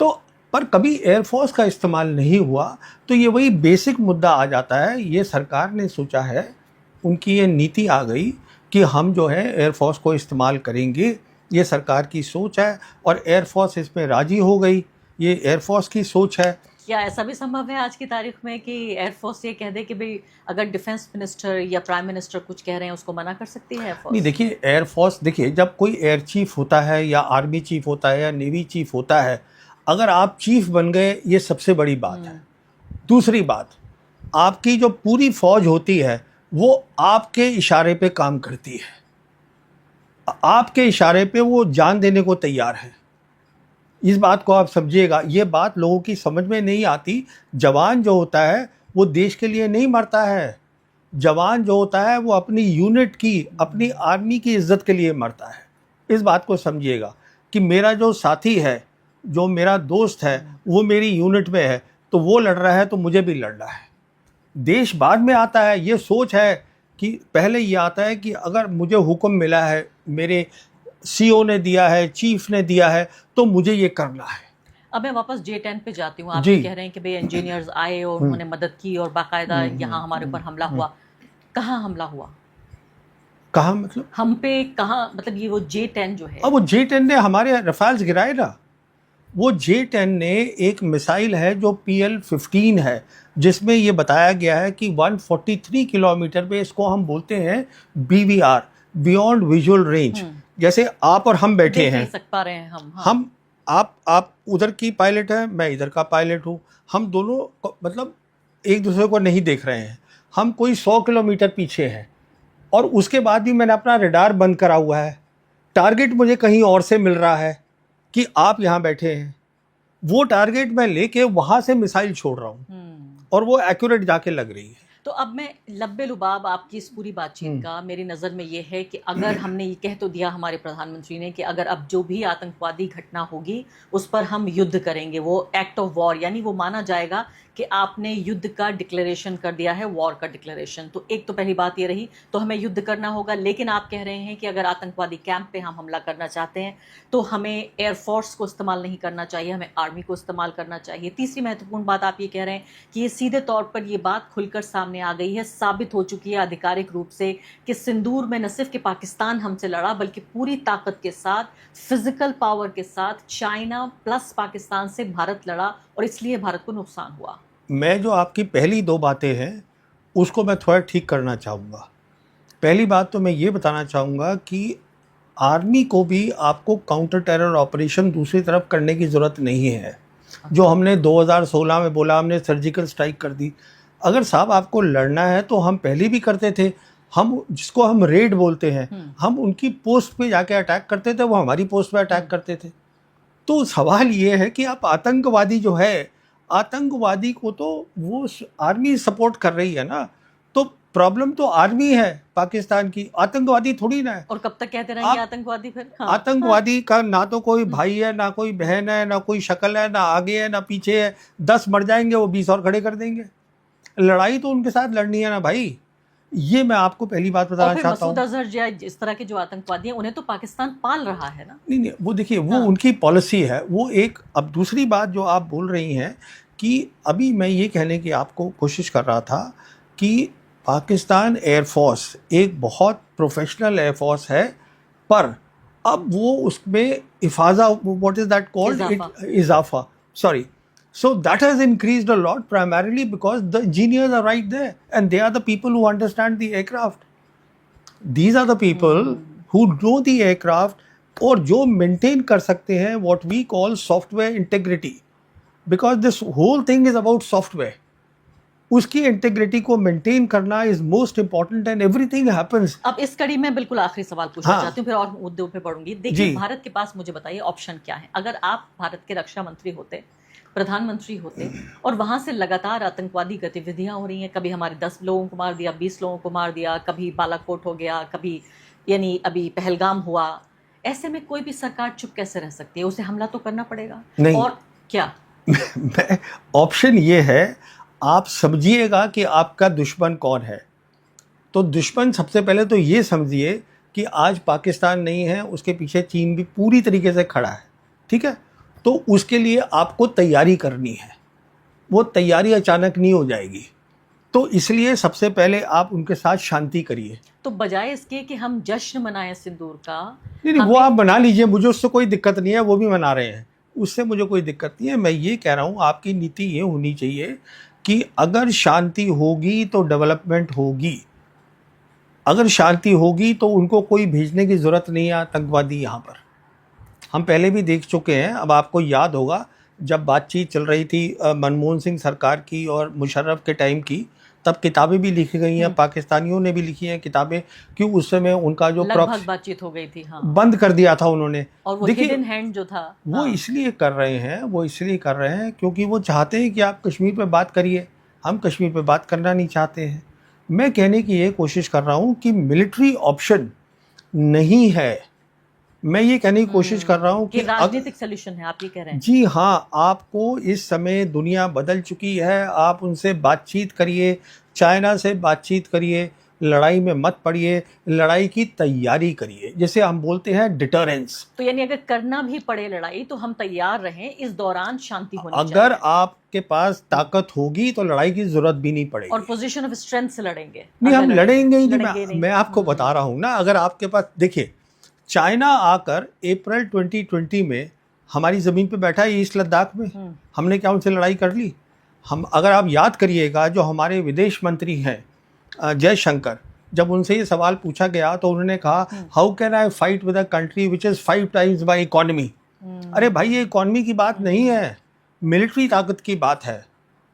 तो पर कभी एयरफोर्स का इस्तेमाल नहीं हुआ। तो ये वही बेसिक मुद्दा आ जाता है। ये सरकार ने सोचा है, उनकी ये नीति आ गई कि हम जो है एयरफोर्स को इस्तेमाल करेंगे। ये सरकार की सोच है और एयरफोर्स इसमें राजी हो गई। ये एयरफोर्स की सोच है। क्या ऐसा भी संभव है आज की तारीख में कि एयरफोर्स ये कह दे कि भाई अगर डिफेंस मिनिस्टर या प्राइम मिनिस्टर कुछ कह रहे हैं उसको मना कर सकती है एयरफोर्स? नहीं, देखिए एयरफोर्स, देखिए जब कोई एयर चीफ होता है या आर्मी चीफ होता है या नेवी चीफ होता है, अगर आप चीफ बन गए ये सबसे बड़ी बात है। दूसरी बात, आपकी जो पूरी फौज होती है वो आपके इशारे पे काम करती है, आपके इशारे पे वो जान देने को तैयार है। इस बात को आप समझिएगा, ये बात लोगों की समझ में नहीं आती। जवान जो होता है वो देश के लिए नहीं मरता है, जवान जो होता है वो अपनी यूनिट की, अपनी आर्मी की इज्जत के लिए मरता है। इस बात को समझिएगा कि मेरा जो साथी है, जो मेरा दोस्त है, वो मेरी यूनिट में है, तो वो लड़ रहा है तो मुझे भी लड़ना है। देश बाद में आता है। ये सोच है कि पहले ये आता है कि अगर मुझे हुक्म मिला है, मेरे सीओ ने दिया है, चीफ ने दिया है, तो मुझे ये करना है। अब मैं वापस J10 पे जाती हूँ। आप जी। ये कह रहे हैं कि भाई इंजीनियर्स आए और उन्होंने मदद की और बाकायदा यहाँ हमारे ऊपर हमला हुआ। कहाँ हमला हुआ? कहाँ मतलब? हम पे कहाँ? मतलब ये वो J10 जो है, अब वो J10 ने हमारे रफाल्स गिराए ना। वो J10 ने एक मिसाइल है जो PL-15 है, जिसमें ये बताया गया है कि 143 किलोमीटर पे, इसको हम बोलते हैं BVR, बियॉन्ड विजुअल रेंज। जैसे आप और हम बैठे देख हैं, नहीं सक पा रहे हैं हम। हाँ। हम आप उधर की पायलट हैं, मैं इधर का पायलट हूँ, हम दोनों मतलब एक दूसरे को नहीं देख रहे हैं। हम कोई 100 किलोमीटर पीछे हैं और उसके बाद भी मैंने अपना रडार बंद करा हुआ है। टारगेट मुझे कहीं और से मिल रहा है कि आप यहाँ बैठे हैं, वो टारगेट मैं लेके वहाँ से मिसाइल छोड़ रहा हूँ और वो एक्यूरेट जाके लग रही है। तो अब मैं लब्बे लुबाब आपकी इस पूरी बातचीत का मेरी नज़र में ये है कि अगर हमने ये कह तो दिया हमारे प्रधानमंत्री ने कि अगर अब जो भी आतंकवादी घटना होगी उस पर हम युद्ध करेंगे, वो एक्ट ऑफ वॉर, यानी वो माना जाएगा कि आपने युद्ध का डिक्लेरेशन कर दिया है, वॉर का डिक्लेरेशन। तो एक तो पहली बात ये रही, तो हमें युद्ध करना होगा। लेकिन आप कह रहे हैं कि अगर आतंकवादी कैंप पे हम हमला करना चाहते हैं तो हमें एयरफोर्स को इस्तेमाल नहीं करना चाहिए, हमें आर्मी को इस्तेमाल करना चाहिए। तीसरी महत्वपूर्ण बात आप ये कह रहे हैं कि ये सीधे तौर पर ये बात खुलकर सामने आ गई है, साबित हो चुकी है आधिकारिक रूप से कि सिंदूर में न सिर्फ कि पाकिस्तान हमसे लड़ा, बल्कि पूरी ताकत के साथ, फिजिकल पावर के साथ चाइना प्लस पाकिस्तान से भारत लड़ा और इसलिए भारत को नुकसान हुआ। मैं जो आपकी पहली दो बातें हैं उसको मैं थोड़ा ठीक करना चाहूँगा। पहली बात तो मैं ये बताना चाहूँगा कि आर्मी को भी आपको काउंटर टेरर ऑपरेशन दूसरी तरफ करने की ज़रूरत नहीं है। जो हमने 2016 में बोला, हमने सर्जिकल स्ट्राइक कर दी। अगर साहब आपको लड़ना है तो हम पहले भी करते थे। हम जिसको हम रेड बोलते हैं, हम उनकी पोस्ट पे जाके अटैक करते थे, वो हमारी पोस्ट पे अटैक करते थे। तो सवाल ये है कि आप आतंकवादी जो है, आतंकवादी को तो वो आर्मी सपोर्ट कर रही है ना, तो प्रॉब्लम तो आर्मी है पाकिस्तान की, आतंकवादी थोड़ी ना है। और कब तक कहते रहेंगे आतंकवादी फिर? हाँ। आतंकवादी का ना तो कोई भाई है, ना कोई बहन है, ना कोई शक्ल है, ना आगे है ना पीछे है। 10 मर जाएंगे, वो 20 और खड़े कर देंगे। लड़ाई तो उनके साथ लड़नी है ना भाई। ये मैं आपको पहली बात बताना चाहता हूँ। मसूद अजहर या इस तरह के जो आतंकवादी हैं उन्हें तो पाकिस्तान पाल रहा है ना। नहीं, वो देखिए, वो उनकी पॉलिसी है, वो एक। अब दूसरी बात जो आप बोल रही हैं कि अभी मैं ये कहने की आपको कोशिश कर रहा था कि पाकिस्तान एयरफोर्स एक बहुत प्रोफेशनल एयरफोर्स है, पर अब वो उसमें इफाजा, व्हाट इज दैट कॉल्ड, इजाफा, sorry. So that has increased a lot, primarily because the engineers are right there and they are the people who understand the aircraft. These are the people who know the aircraft और जो maintain कर सकते हैं what we call software integrity, because this whole thing is about software. उसकी integrity को maintain करना is most important and everything happens. अब इस कड़ी में बिल्कुल आखिरी सवाल पूछना चाहती हूँ, फिर और मुद्दों पे बढ़ूंगी। देखिए, भारत के पास, मुझे बताइए, ऑप्शन क्या है? अगर आप भारत के रक्षा मंत्री होते, प्रधानमंत्री होते, और वहां से लगातार आतंकवादी गतिविधियां हो रही हैं, कभी हमारे 10 लोगों को मार दिया, 20 लोगों को मार दिया, कभी बालाकोट हो गया, कभी यानी अभी पहलगाम हुआ, ऐसे में कोई भी सरकार चुप कैसे रह सकती है? उसे हमला तो करना पड़ेगा। नहीं। और क्या ऑप्शन ये है, आप समझिएगा कि आपका दुश्मन कौन है। तो दुश्मन सबसे पहले तो ये समझिए कि आज पाकिस्तान नहीं है, उसके पीछे चीन भी पूरी तरीके से खड़ा है, ठीक है? तो उसके लिए आपको तैयारी करनी है, वो तैयारी अचानक नहीं हो जाएगी। तो इसलिए सबसे पहले आप उनके साथ शांति करिए। तो बजाय इसके कि हम जश्न मनाएं सिंदूर का, नहीं, वो आप मना लीजिए, मुझे उससे कोई दिक्कत नहीं है, वो भी मना रहे हैं, उससे मुझे कोई दिक्कत नहीं है। मैं ये कह रहा हूँ, आपकी नीति ये होनी चाहिए कि अगर शांति होगी तो डेवलपमेंट होगी, अगर शांति होगी तो उनको कोई भेजने की ज़रूरत नहीं है आतंकवादी यहाँ पर। हम पहले भी देख चुके हैं। अब आपको याद होगा, जब बातचीत चल रही थी मनमोहन सिंह सरकार की और मुशर्रफ के टाइम की, तब किताबें भी लिखी गई हैं, पाकिस्तानियों ने भी लिखी हैं किताबें, कि उस समय उनका जो लगभग बातचीत हो गई थी, हाँ, बंद कर दिया था उन्होंने। और वो देखिए, हिडन हैंड जो था, वो हाँ, इसलिए कर रहे हैं, वो इसलिए कर रहे हैं क्योंकि वो चाहते हैं कि आप कश्मीर पे बात करिए, हम कश्मीर पे बात करना नहीं चाहते हैं। मैं कहने की ये कोशिश कर रहा हूँ कि मिलिट्री ऑप्शन नहीं है। मैं ये कहने की कोशिश कर रहा हूँ कि कि राजनीतिक सॉल्यूशन है, आप ये कह रहे हैं। जी हाँ, आपको इस समय दुनिया बदल चुकी है, आप उनसे बातचीत करिए, चाइना से बातचीत करिए, लड़ाई में मत पड़िए, लड़ाई की तैयारी करिए, जैसे हम बोलते हैं डिटरेंस। तो यानी अगर करना भी पड़े लड़ाई तो हम तैयार रहें, इस दौरान शांति होनी चाहिए। अगर आपके पास ताकत होगी तो लड़ाई की जरूरत भी नहीं पड़ेगी, और पोजीशन ऑफ स्ट्रेंथ से लड़ेंगे। नहीं हम लड़ेंगे ही नहीं। लड़ेंगे नहीं। मैं आपको बता रहा हूँ ना, अगर आपके पास, देखिए, चाइना आकर अप्रैल 2020 में हमारी ज़मीन पे बैठा है ईस्ट लद्दाख में, हमने क्या उनसे लड़ाई कर ली? हम, अगर आप याद करिएगा, जो हमारे विदेश मंत्री हैं जयशंकर, जब उनसे ये सवाल पूछा गया तो उन्होंने कहा, how can I fight with a country which is 5 times my economy. अरे भाई, ये इकोनॉमी की बात नहीं है, मिलिट्री ताकत की बात है।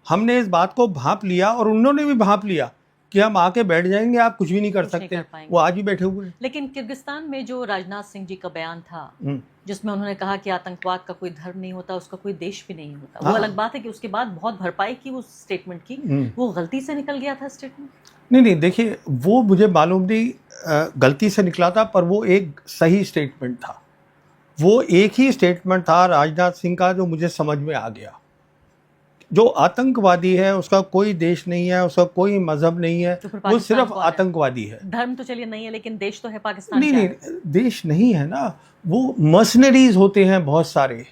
हमने इस बात को भांप लिया और उन्होंने भी भांप लिया कि हम आके बैठ जाएंगे, आप कुछ भी नहीं कर सकते। वो आज भी बैठे हुए हैं। लेकिन किर्गिस्तान में जो राजनाथ सिंह जी का बयान था, जिसमें उन्होंने कहा कि आतंकवाद का कोई धर्म नहीं होता, उसका कोई देश भी नहीं होता, वो अलग बात है कि उसके बाद बहुत भरपाई की उस स्टेटमेंट की, वो गलती से निकल गया था स्टेटमेंट। नहीं, देखिए, वो मुझे मालूम नहीं गलती से निकला था, पर वो एक सही स्टेटमेंट था। वो एक ही स्टेटमेंट था राजनाथ सिंह का जो मुझे समझ में आ गया। जो आतंकवादी है उसका कोई देश नहीं है, उसका कोई मजहब नहीं है, वो सिर्फ आतंकवादी है। धर्म तो चलिए नहीं है, लेकिन देश तो है पाकिस्तान। नहीं, देश नहीं है ना, वो मर्सनरीज होते हैं बहुत सारे।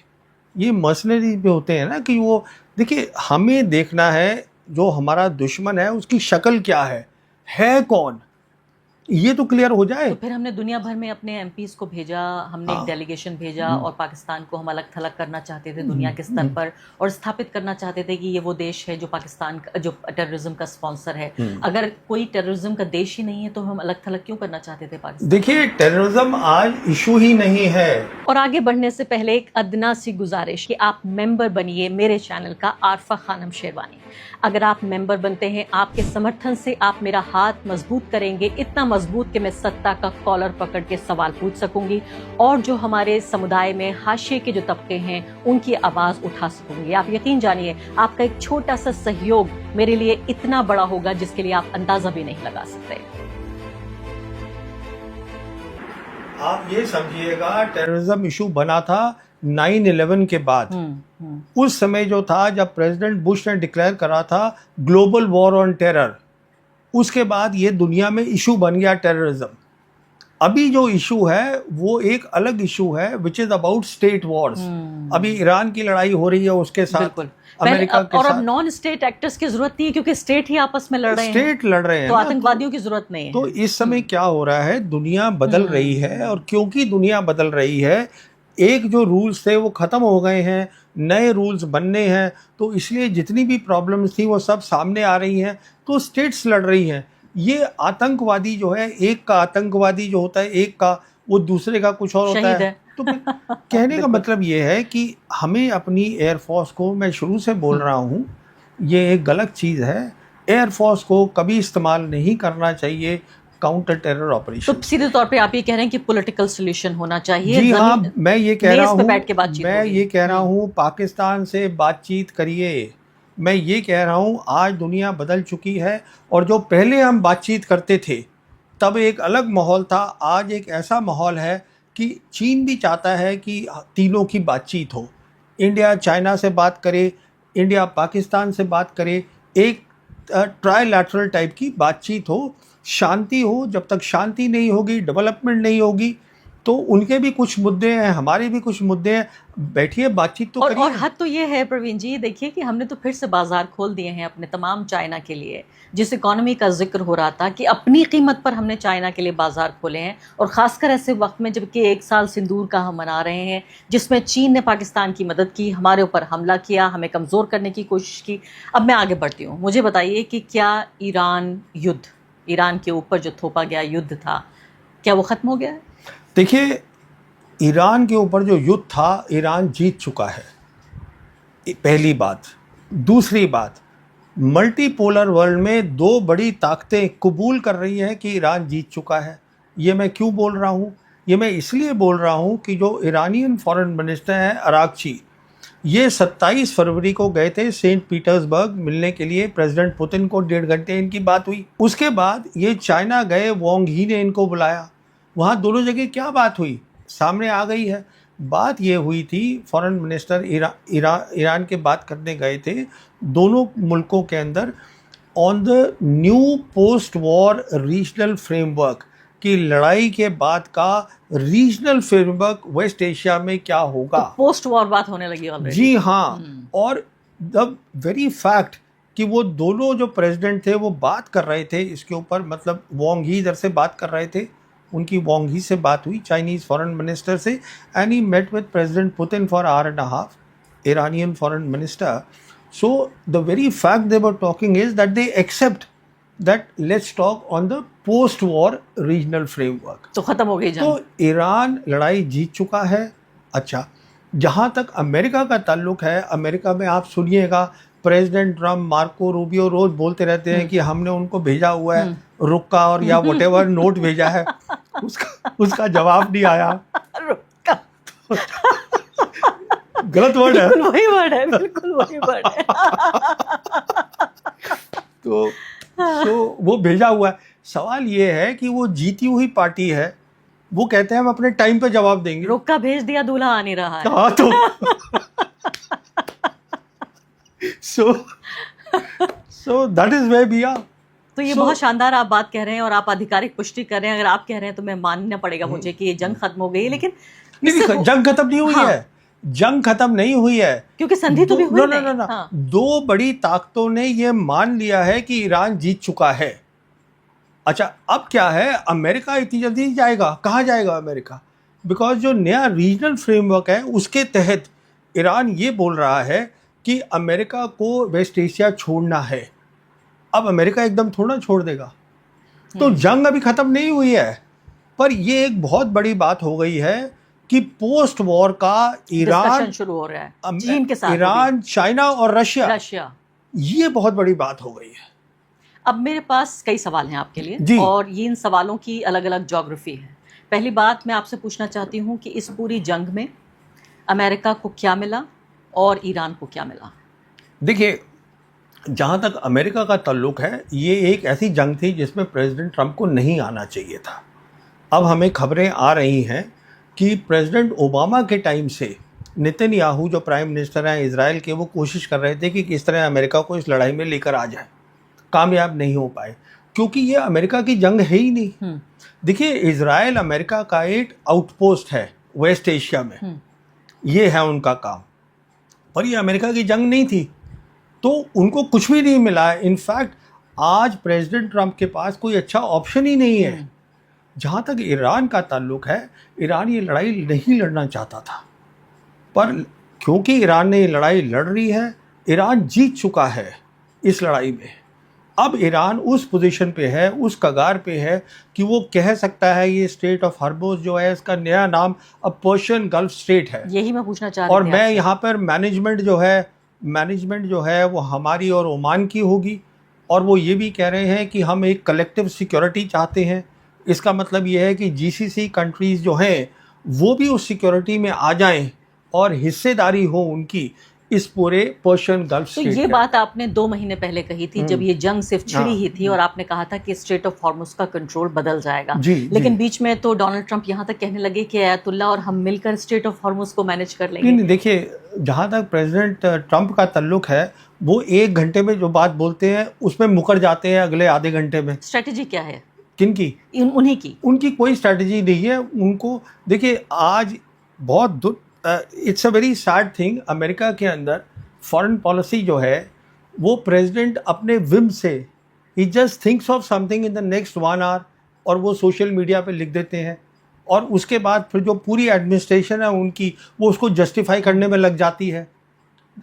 ये मर्सनरीज भी होते हैं ना, कि वो, देखिए, हमें देखना है जो हमारा दुश्मन है उसकी शक्ल क्या है कौन, ये तो क्लियर हो जाए। तो फिर हमने दुनिया भर में अपने एमपीज को भेजा, हमने एक डेलीगेशन भेजा, और पाकिस्तान को हम अलग थलग करना चाहते थे दुनिया के स्तर पर, और स्थापित करना चाहते थे कि ये वो देश है जो पाकिस्तान जो टेररिज्म का स्पॉन्सर है। अगर कोई टेररिज्म का देश ही नहीं है तो हम अलग थलग क्यों करना चाहते थे पाकिस्तान? देखिए, टेररिज्म आज इशू ही नहीं है। और आगे बढ़ने से पहले एक अदना सी गुजारिश कि आप मेंबर बनिए मेरे चैनल का, आरफा खानम शेरवानी। अगर आप मेंबर बनते हैं, आपके समर्थन से आप मेरा हाथ मजबूत करेंगे, इतना मजबूत कि मैं सत्ता का कॉलर पकड़ के सवाल पूछ सकूंगी, और जो हमारे समुदाय में हाशिए के जो तबके हैं उनकी आवाज उठा सकूंगी। आप यकीन जानिए, आपका एक छोटा सा सहयोग मेरे लिए इतना बड़ा होगा जिसके लिए आप अंदाजा भी नहीं लगा सकते। आप ये समझिएगा, टेररिज्म इशू बना था 9/11 के बाद। उस समय जो था, जब प्रेसिडेंट बुश ने डिक्लेयर करा था ग्लोबल वॉर ऑन टेरर, उसके बाद ये दुनिया में इशू बन गया टेररिज्म। अभी जो इशू है वो एक अलग इशू है, which is about state Wars. अभी ईरान की लड़ाई हो रही है उसके साथ, अमेरिका के और साथ। अब नॉन स्टेट एक्टर्स की जरूरत नहीं है, क्योंकि स्टेट ही आपस में लड़ रहे हैं, स्टेट लड़ रहे हैं, तो आतंकवादियों की जरूरत नहीं है। तो इस समय क्या हो रहा है, दुनिया बदल रही है, और क्योंकि दुनिया बदल रही है, एक जो रूल्स थे वो खत्म हो गए हैं, नए रूल्स बनने हैं, तो इसलिए जितनी भी प्रॉब्लम्स थी वो सब सामने आ रही हैं, तो स्टेट्स लड़ रही हैं। ये आतंकवादी जो है, एक का आतंकवादी जो होता है, एक का, वो दूसरे का कुछ और होता है। तो कहने का मतलब ये है कि हमें अपनी एयरफोर्स को, मैं शुरू से बोल रहा हूँ, ये एक गलत चीज़ है, एयरफोर्स को कभी इस्तेमाल नहीं करना चाहिए काउंटर टेरर ऑपरेशन। तो सीधे तौर पे आप ये कह रहे हैं कि पॉलिटिकल सॉल्यूशन होना चाहिए। जी हाँ, मैं ये कह रहा हूँ, पाकिस्तान से बातचीत करिए। मैं ये कह रहा हूँ, आज दुनिया बदल चुकी है, और जो पहले हम बातचीत करते थे तब एक अलग माहौल था, आज एक ऐसा माहौल है कि चीन भी चाहता है कि तीनों की बातचीत हो, इंडिया चाइना से बात करे, इंडिया पाकिस्तान से बात करे, एक ट्राइलैटरल टाइप की बातचीत हो, शांति हो। जब तक शांति नहीं होगी, डेवलपमेंट नहीं होगी, तो उनके भी कुछ मुद्दे हैं, हमारे भी कुछ मुद्दे हैं, बैठिए बातचीत तो करिए। और हद तो ये है प्रवीण जी, देखिए कि हमने तो फिर से बाजार खोल दिए हैं अपने तमाम चाइना के लिए। जिस इकोनॉमी का जिक्र हो रहा था कि अपनी कीमत पर हमने चाइना के लिए बाजार खोले हैं, और ख़ासकर ऐसे वक्त में जबकि 1 साल सिंदूर का हम मना रहे हैं, जिसमें चीन ने पाकिस्तान की मदद की, हमारे ऊपर हमला किया, हमें कमज़ोर करने की कोशिश की। अब मैं आगे बढ़ती हूँ, मुझे बताइए कि क्या ईरान के ऊपर जो थोपा गया युद्ध था, क्या वो ख़त्म हो गया है? देखिए, ईरान के ऊपर जो युद्ध था, ईरान जीत चुका है, पहली बात। दूसरी बात, मल्टीपोलर वर्ल्ड में दो बड़ी ताकतें कबूल कर रही हैं कि ईरान जीत चुका है। ये मैं क्यों बोल रहा हूँ? ये मैं इसलिए बोल रहा हूँ कि जो ईरानियन फॉरेन मिनिस्टर हैं अरागची, ये 27 फरवरी को गए थे सेंट पीटर्सबर्ग मिलने के लिए प्रेसिडेंट पुतिन को। 1.5 घंटे इनकी बात हुई। उसके बाद ये चाइना गए, वांग ही ने इनको बुलाया। वहाँ दोनों जगह क्या बात हुई सामने आ गई है। बात ये हुई थी, फॉरेन मिनिस्टर ईरान के बात करने गए थे दोनों मुल्कों के अंदर on the new post war regional framework की लड़ाई के बाद का रीजनल फ्रेमवर्क वेस्ट एशिया में क्या होगा। तो पोस्ट वॉर बात होने लगी ऑलरेडी। जी हाँ, और द वेरी फैक्ट कि वो दोनों जो प्रेसिडेंट थे वो बात कर रहे थे इसके ऊपर, मतलब वांग ही इधर से बात कर रहे थे, उनकी वांग ही से बात हुई चाइनीज फॉरेन मिनिस्टर से, and he met with president Putin for hour and half, Iranian foreign minister. So the very fact they were talking is that they accept that let's talk on the post-war regional framework. तो खत्म हो गई जंग। तो Iran लड़ाई जीत चुका है। अच्छा, जहाँ तक अमेरिका का ताल्लुक है, अमेरिका में आप सुनिएगा प्रेसिडेंट ट्रम्प, मार्को रूबियो रोज बोलते रहते हैं कि हमने उनको भेजा हुआ है रुक्का और या व्हाटएवर नोट भेजा है, उसका जवाब नहीं आया। रुक्का गलत वर्ड है। बिल्कुल वही वर्ड है, बिल्कुल वही वर्ड है। तो वो भेजा हुआ है। सवाल ये है कि वो जीती हुई पार्टी है, वो कहते हैं हम अपने टाइम पे जवाब देंगे। रुक्का भेज दिया, दूल्हा आ नहीं रहा है। हाँ, तो so that is where we are. तो ये बहुत शानदार आप बात कह रहे हैं और आप आधिकारिक पुष्टि कर रहे हैं। अगर आप कह रहे हैं तो मैं मानना पड़ेगा मुझे कि ये जंग खत्म हो गई है, लेकिन नहीं, जंग खत्म नहीं हुई है। जंग खत्म नहीं हुई है क्योंकि संधि तो भी हुई नहीं। ना। दो बड़ी ताकतों ने ये मान लिया है कि ईरान जीत चुका है। अच्छा, अब क्या है, अमेरिका इतनी जल्दी नहीं जाएगा। कहाँ जाएगा अमेरिका? बिकॉज जो नया रीजनल फ्रेमवर्क है उसके तहत ईरान ये बोल रहा है कि अमेरिका को वेस्ट एशिया छोड़ना है। अब अमेरिका एकदम थोड़ा छोड़ देगा। तो जंग अभी खत्म नहीं हुई है, पर ये एक बहुत बड़ी बात हो गई है कि पोस्ट वॉर का ईरान शुरू हो रहा है चीन के साथ, ईरान, चाइना और रशिया, ये बहुत बड़ी बात हो गई है। अब मेरे पास कई सवाल हैं आपके लिए और ये इन सवालों की अलग अलग ज्योग्राफी है। पहली बात मैं आपसे पूछना चाहती हूँ कि इस पूरी जंग में अमेरिका को क्या मिला और ईरान को क्या मिला? देखिए, जहाँ तक अमेरिका का ताल्लुक है, ये एक ऐसी जंग थी जिसमें प्रेसिडेंट ट्रंप को नहीं आना चाहिए था। अब हमें खबरें आ रही हैं कि प्रेसिडेंट ओबामा के टाइम से नेतन्याहू जो प्राइम मिनिस्टर हैं इजराइल के, वो कोशिश कर रहे थे कि किस तरह अमेरिका को इस लड़ाई में लेकर आ जाए। कामयाब नहीं हो पाए क्योंकि ये अमेरिका की जंग है ही नहीं। देखिए, इजराइल अमेरिका का एक आउटपोस्ट है वेस्ट एशिया में, ये है उनका काम, और ये अमेरिका की जंग नहीं थी, तो उनको कुछ भी नहीं मिला है। इनफैक्ट आज प्रेसिडेंट ट्रंप के पास कोई अच्छा ऑप्शन ही नहीं है। जहाँ तक ईरान का ताल्लुक है, ईरान ये लड़ाई नहीं लड़ना चाहता था, पर क्योंकि ईरान ने ये लड़ाई लड़ रही है, ईरान जीत चुका है इस लड़ाई में। अब ईरान उस पोजीशन पे है, उस कगार पे है कि वो कह सकता है ये स्टेट ऑफ हॉर्मुज़ जो है, इसका नया नाम अब पर्शियन गल्फ स्टेट है। यही मैं पूछना चाह रही थी। और मैं यहाँ पर मैनेजमेंट जो है वो हमारी और ओमान की होगी, और वो ये भी कह रहे हैं कि हम एक कलेक्टिव सिक्योरिटी चाहते हैं। इसका मतलब ये है कि जीसीसी कंट्रीज़ जो हैं वो भी उस सिक्योरिटी में आ जाएं और हिस्सेदारी हो उनकी इस पूरे पर्शियन गल्फ स्टेट। तो ये बात आपने 2 महीने पहले कही थी जब ये जंग सिर्फ छिड़ी ही थी, और आपने कहा था कि स्टेट ऑफ हॉर्मुज़ का कंट्रोल बदल जाएगा। लेकिन बीच में तो डोनाल्ड ट्रंप यहाँ तक कहने लगे कि अयातुल्ला और हम मिलकर स्टेट ऑफ हॉर्मुज़ को मैनेज कर लेंगे। नहीं, देखिए, जहाँ तक प्रेसिडेंट ट्रंप का ताल्लुक है, वो 1 घंटे में जो बात बोलते हैं उसमें मुकर जाते हैं अगले आधे घंटे में। स्ट्रेटेजी क्या है किनकी? उन्हीं की। उनकी कोई स्ट्रेटजी नहीं है उनको। देखिए, आज बहुत it's a very sad thing, America के अंदर फॉरेन पॉलिसी जो है वो प्रेसिडेंट अपने विम से, he just thinks of something in the next 1 hour और वो सोशल मीडिया पे लिख देते हैं, और उसके बाद फिर जो पूरी एडमिनिस्ट्रेशन है उनकी, वो उसको जस्टिफाई करने में लग जाती है।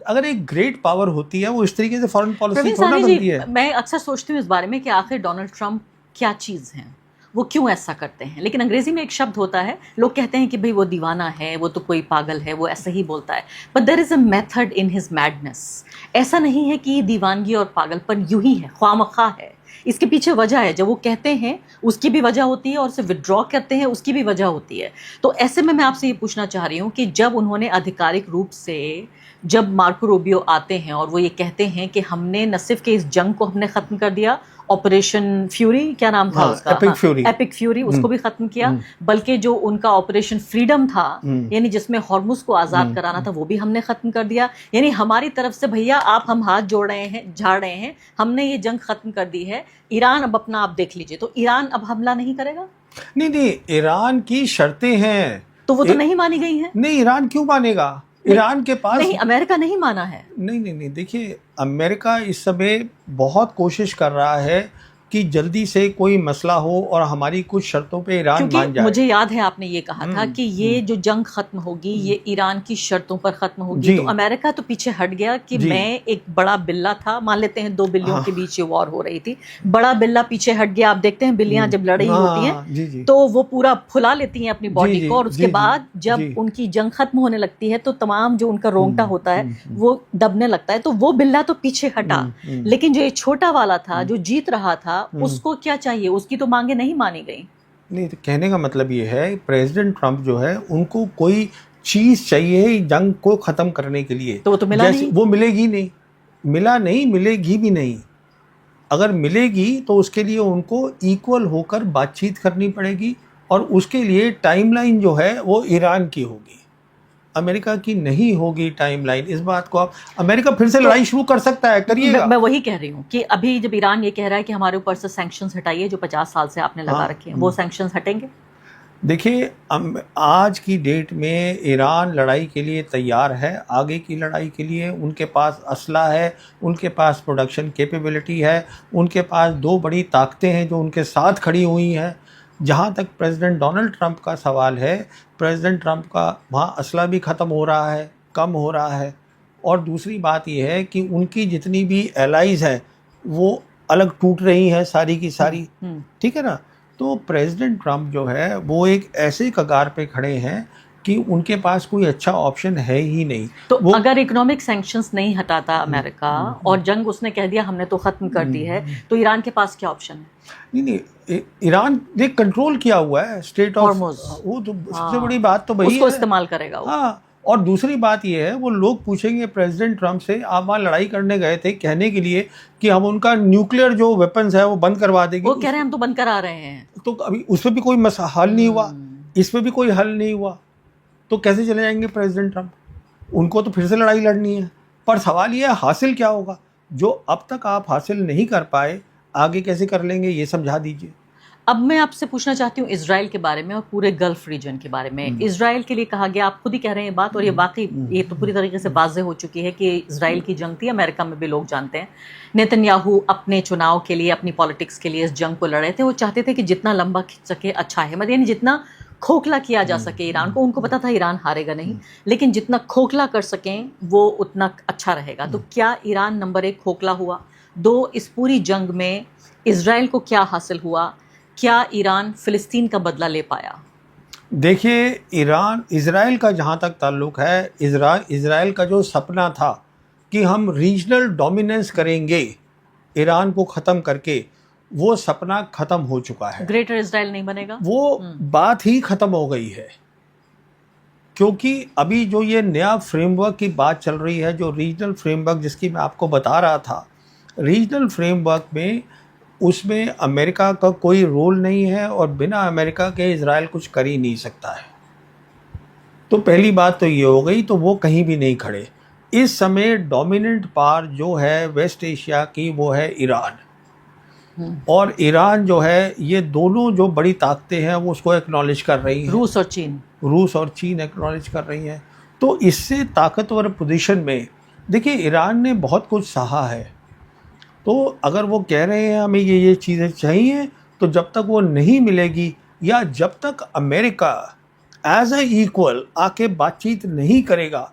अगर एक ग्रेट पावर होती है वो इस तरीके से फॉरेन पॉलिसी थोड़ा बनती है। मैं अक्सर सोचती हूँ इस बारे में कि आखिर डोनाल्ड ट्रंप क्या चीज़ हैं, वो क्यों ऐसा करते हैं। लेकिन अंग्रेजी में एक शब्द होता है, लोग कहते हैं कि भाई वो दीवाना है, वो तो कोई पागल है, वो ऐसे ही बोलता है, but there is a method in his madness ऐसा नहीं है कि ये दीवानगी और पागलपन यूं ही है, ख्वामखा है। इसके पीछे वजह है, जब वो कहते हैं उसकी भी वजह होती है और उसे विड्रॉ करते हैं उसकी भी वजह होती है। तो ऐसे में मैं आपसे ये पूछना चाह रही हूँ कि जब उन्होंने आधिकारिक रूप से, जब मार्को रूबियो आते हैं और वो ये कहते हैं कि हमने न सिर्फ कि इस जंग को हमने ख़त्म कर दिया, ऑपरेशन फ्यूरी क्या नाम था उसका, एपिक फ्यूरी उसको भी खत्म किया, बल्कि जो उनका ऑपरेशन फ्रीडम था यानी जिसमें हॉर्मुज को आज़ाद कराना था वो भी हमने ख़त्म कर दिया। यानी हमारी तरफ से भैया आप हम हाथ जोड़ रहे हैं, झाड़ रहे हैं, हमने ये जंग ख़त्म कर दी है। ईरान अब अपना आप देख लीजिए, तो ईरान अब हमला नहीं करेगा? नहीं, ईरान की शर्तें हैं तो वो तो नहीं मानी गई हैं। नहीं, ईरान क्यों मानेगा? ईरान के पास नहीं, अमेरिका नहीं माना है। नहीं, देखिए अमेरिका इस समय बहुत कोशिश कर रहा है कि जल्दी से कोई मसला हो और हमारी कुछ शर्तों पे ईरान मान जाए। मुझे याद है आपने ये कहा था कि ये जो जंग खत्म होगी ये ईरान की शर्तों पर खत्म होगी। तो अमेरिका तो पीछे हट गया कि मैं एक बड़ा बिल्ला था, मान लेते हैं दो बिल्लियों के बीच ये वॉर हो रही थी, बड़ा बिल्ला पीछे हट गया। आप देखते हैं बिल्लियां जब लड़ रही होती हैं तो वो पूरा फुला लेती हैं अपनी बॉडी को, और उसके बाद जब उनकी जंग खत्म होने लगती है तो तमाम जो उनका रोंगटा होता है वो दबने लगता है। तो वो बिल्ला तो पीछे हटा, लेकिन जो ये छोटा वाला था जो जीत रहा था उसको क्या चाहिए? उसकी तो मांगे नहीं मानी गई। नहीं, तो कहने का मतलब ये है प्रेसिडेंट ट्रंप जो है उनको कोई चीज चाहिए जंग को खत्म करने के लिए, तो वो तो मिला नहीं। वो मिलेगी नहीं, मिला नहीं, मिलेगी भी नहीं। अगर मिलेगी तो उसके लिए उनको इक्वल होकर बातचीत करनी पड़ेगी और उसके लिए टाइमलाइन जो है वो ईरान की होगी, अमेरिका की नहीं होगी टाइमलाइन। इस बात को आप, अमेरिका फिर से लड़ाई शुरू कर सकता है, करिएगा। मैं वही कह रही हूँ कि अभी जब ईरान ये कह रहा है कि हमारे ऊपर से सैंक्शंस हटाइए जो 50 साल से आपने लगा रखे हैं, वो सैंक्शंस हटेंगे? देखिए आज की डेट में ईरान लड़ाई के लिए तैयार है, आगे की लड़ाई के लिए उनके पास असला है, उनके पास प्रोडक्शन कैपेबिलिटी है, उनके पास दो बड़ी ताकतें हैं जो उनके साथ खड़ी हुई हैं। जहाँ तक प्रेसिडेंट डोनाल्ड ट्रंप का सवाल है, प्रेसिडेंट ट्रंप का वहाँ असला भी ख़त्म हो रहा है, कम हो रहा है, और दूसरी बात यह है कि उनकी जितनी भी एलाइज हैं वो अलग टूट रही हैं सारी की सारी, ठीक है ना। तो प्रेसिडेंट ट्रंप जो है वो एक ऐसे कगार पे खड़े हैं कि उनके पास कोई अच्छा ऑप्शन है ही नहीं। तो अगर इकोनॉमिक सैंक्शंस नहीं हटाता अमेरिका और जंग उसने कह दिया हमने तो खत्म कर दी है, तो ईरान के पास क्या ऑप्शन है? नहीं, ईरान ने कंट्रोल किया हुआ है स्टेट ऑफ, वो तो सबसे बड़ी बात तो वही है, उसको इस्तेमाल करेगा वो। हाँ, और दूसरी बात ये है वो लोग पूछेंगे प्रेसिडेंट ट्रंप से, आप वहाँ लड़ाई करने गए थे कहने के लिए कि हम उनका न्यूक्लियर जो वेपन्स है वो बंद करवा देंगे, वो कह रहे हैं हम तो बंद करा रहे हैं, तो अभी उस पर भी कोई हल नहीं हुआ, इस पर भी कोई हल नहीं हुआ, तो कैसे चले जाएंगे प्रेसिडेंट ट्रंप? उनको तो फिर से लड़ाई लड़नी है। पर सवाल ये है हासिल क्या होगा? जो अब तक आप हासिल नहीं कर पाए आगे कैसे कर लेंगे, ये समझा दीजिए। अब मैं आपसे पूछना चाहती हूँ इजराइल के बारे में और पूरे गल्फ रीजन के बारे में। इजराइल के लिए कहा गया, आप खुद ही कह रहे हैं बात, और ये वाकई ये तो पूरी तरीके से वाज़ेह हो चुकी है कि इजराइल की जंग थी, अमेरिका में भी लोग जानते हैं। नेतन्याहू अपने चुनाव के लिए, अपनी पॉलिटिक्स के लिए इस जंग को लड़ रहे थे। वो चाहते थे कि जितना लंबा खिंच सके अच्छा है, मतलब यानी जितना खोखला किया जा सके ईरान को, उनको पता था ईरान हारेगा नहीं, लेकिन जितना खोखला कर सकें वो उतना अच्छा रहेगा। तो क्या ईरान नंबर 1 खोखला हुआ? 2, इस पूरी जंग में इजराइल को क्या हासिल हुआ? क्या ईरान फिलिस्तीन का बदला ले पाया? देखिए, इजराइल का जहाँ तक ताल्लुक है, इजराइल का जो सपना था कि हम रीजनल डोमिनेंस करेंगे ईरान को ख़त्म करके, वो सपना ख़त्म हो चुका है। ग्रेटर इजराइल नहीं बनेगा, वो बात ही ख़त्म हो गई है। क्योंकि अभी जो ये नया फ्रेमवर्क की बात चल रही है, जो रीजनल फ्रेमवर्क जिसकी मैं आपको बता रहा था, रीजनल फ्रेमवर्क में उसमें अमेरिका का कोई रोल नहीं है और बिना अमेरिका के इजराइल कुछ कर ही नहीं सकता है। तो पहली बात तो ये हो गई, तो वो कहीं भी नहीं खड़े। इस समय डोमिनेंट पावर जो है वेस्ट एशिया की वो है ईरान, और ईरान जो है, ये दोनों जो बड़ी ताकतें हैं वो उसको एक्नॉलेज कर रही हैं। रूस और चीन एक्नॉलेज कर रही हैं। तो इससे ताकतवर पोजीशन में, देखिए ईरान ने बहुत कुछ सहा है, तो अगर वो कह रहे हैं हमें ये चीज़ें चाहिए, तो जब तक वो नहीं मिलेगी या जब तक अमेरिका एज ए इक्वल आके बातचीत नहीं करेगा।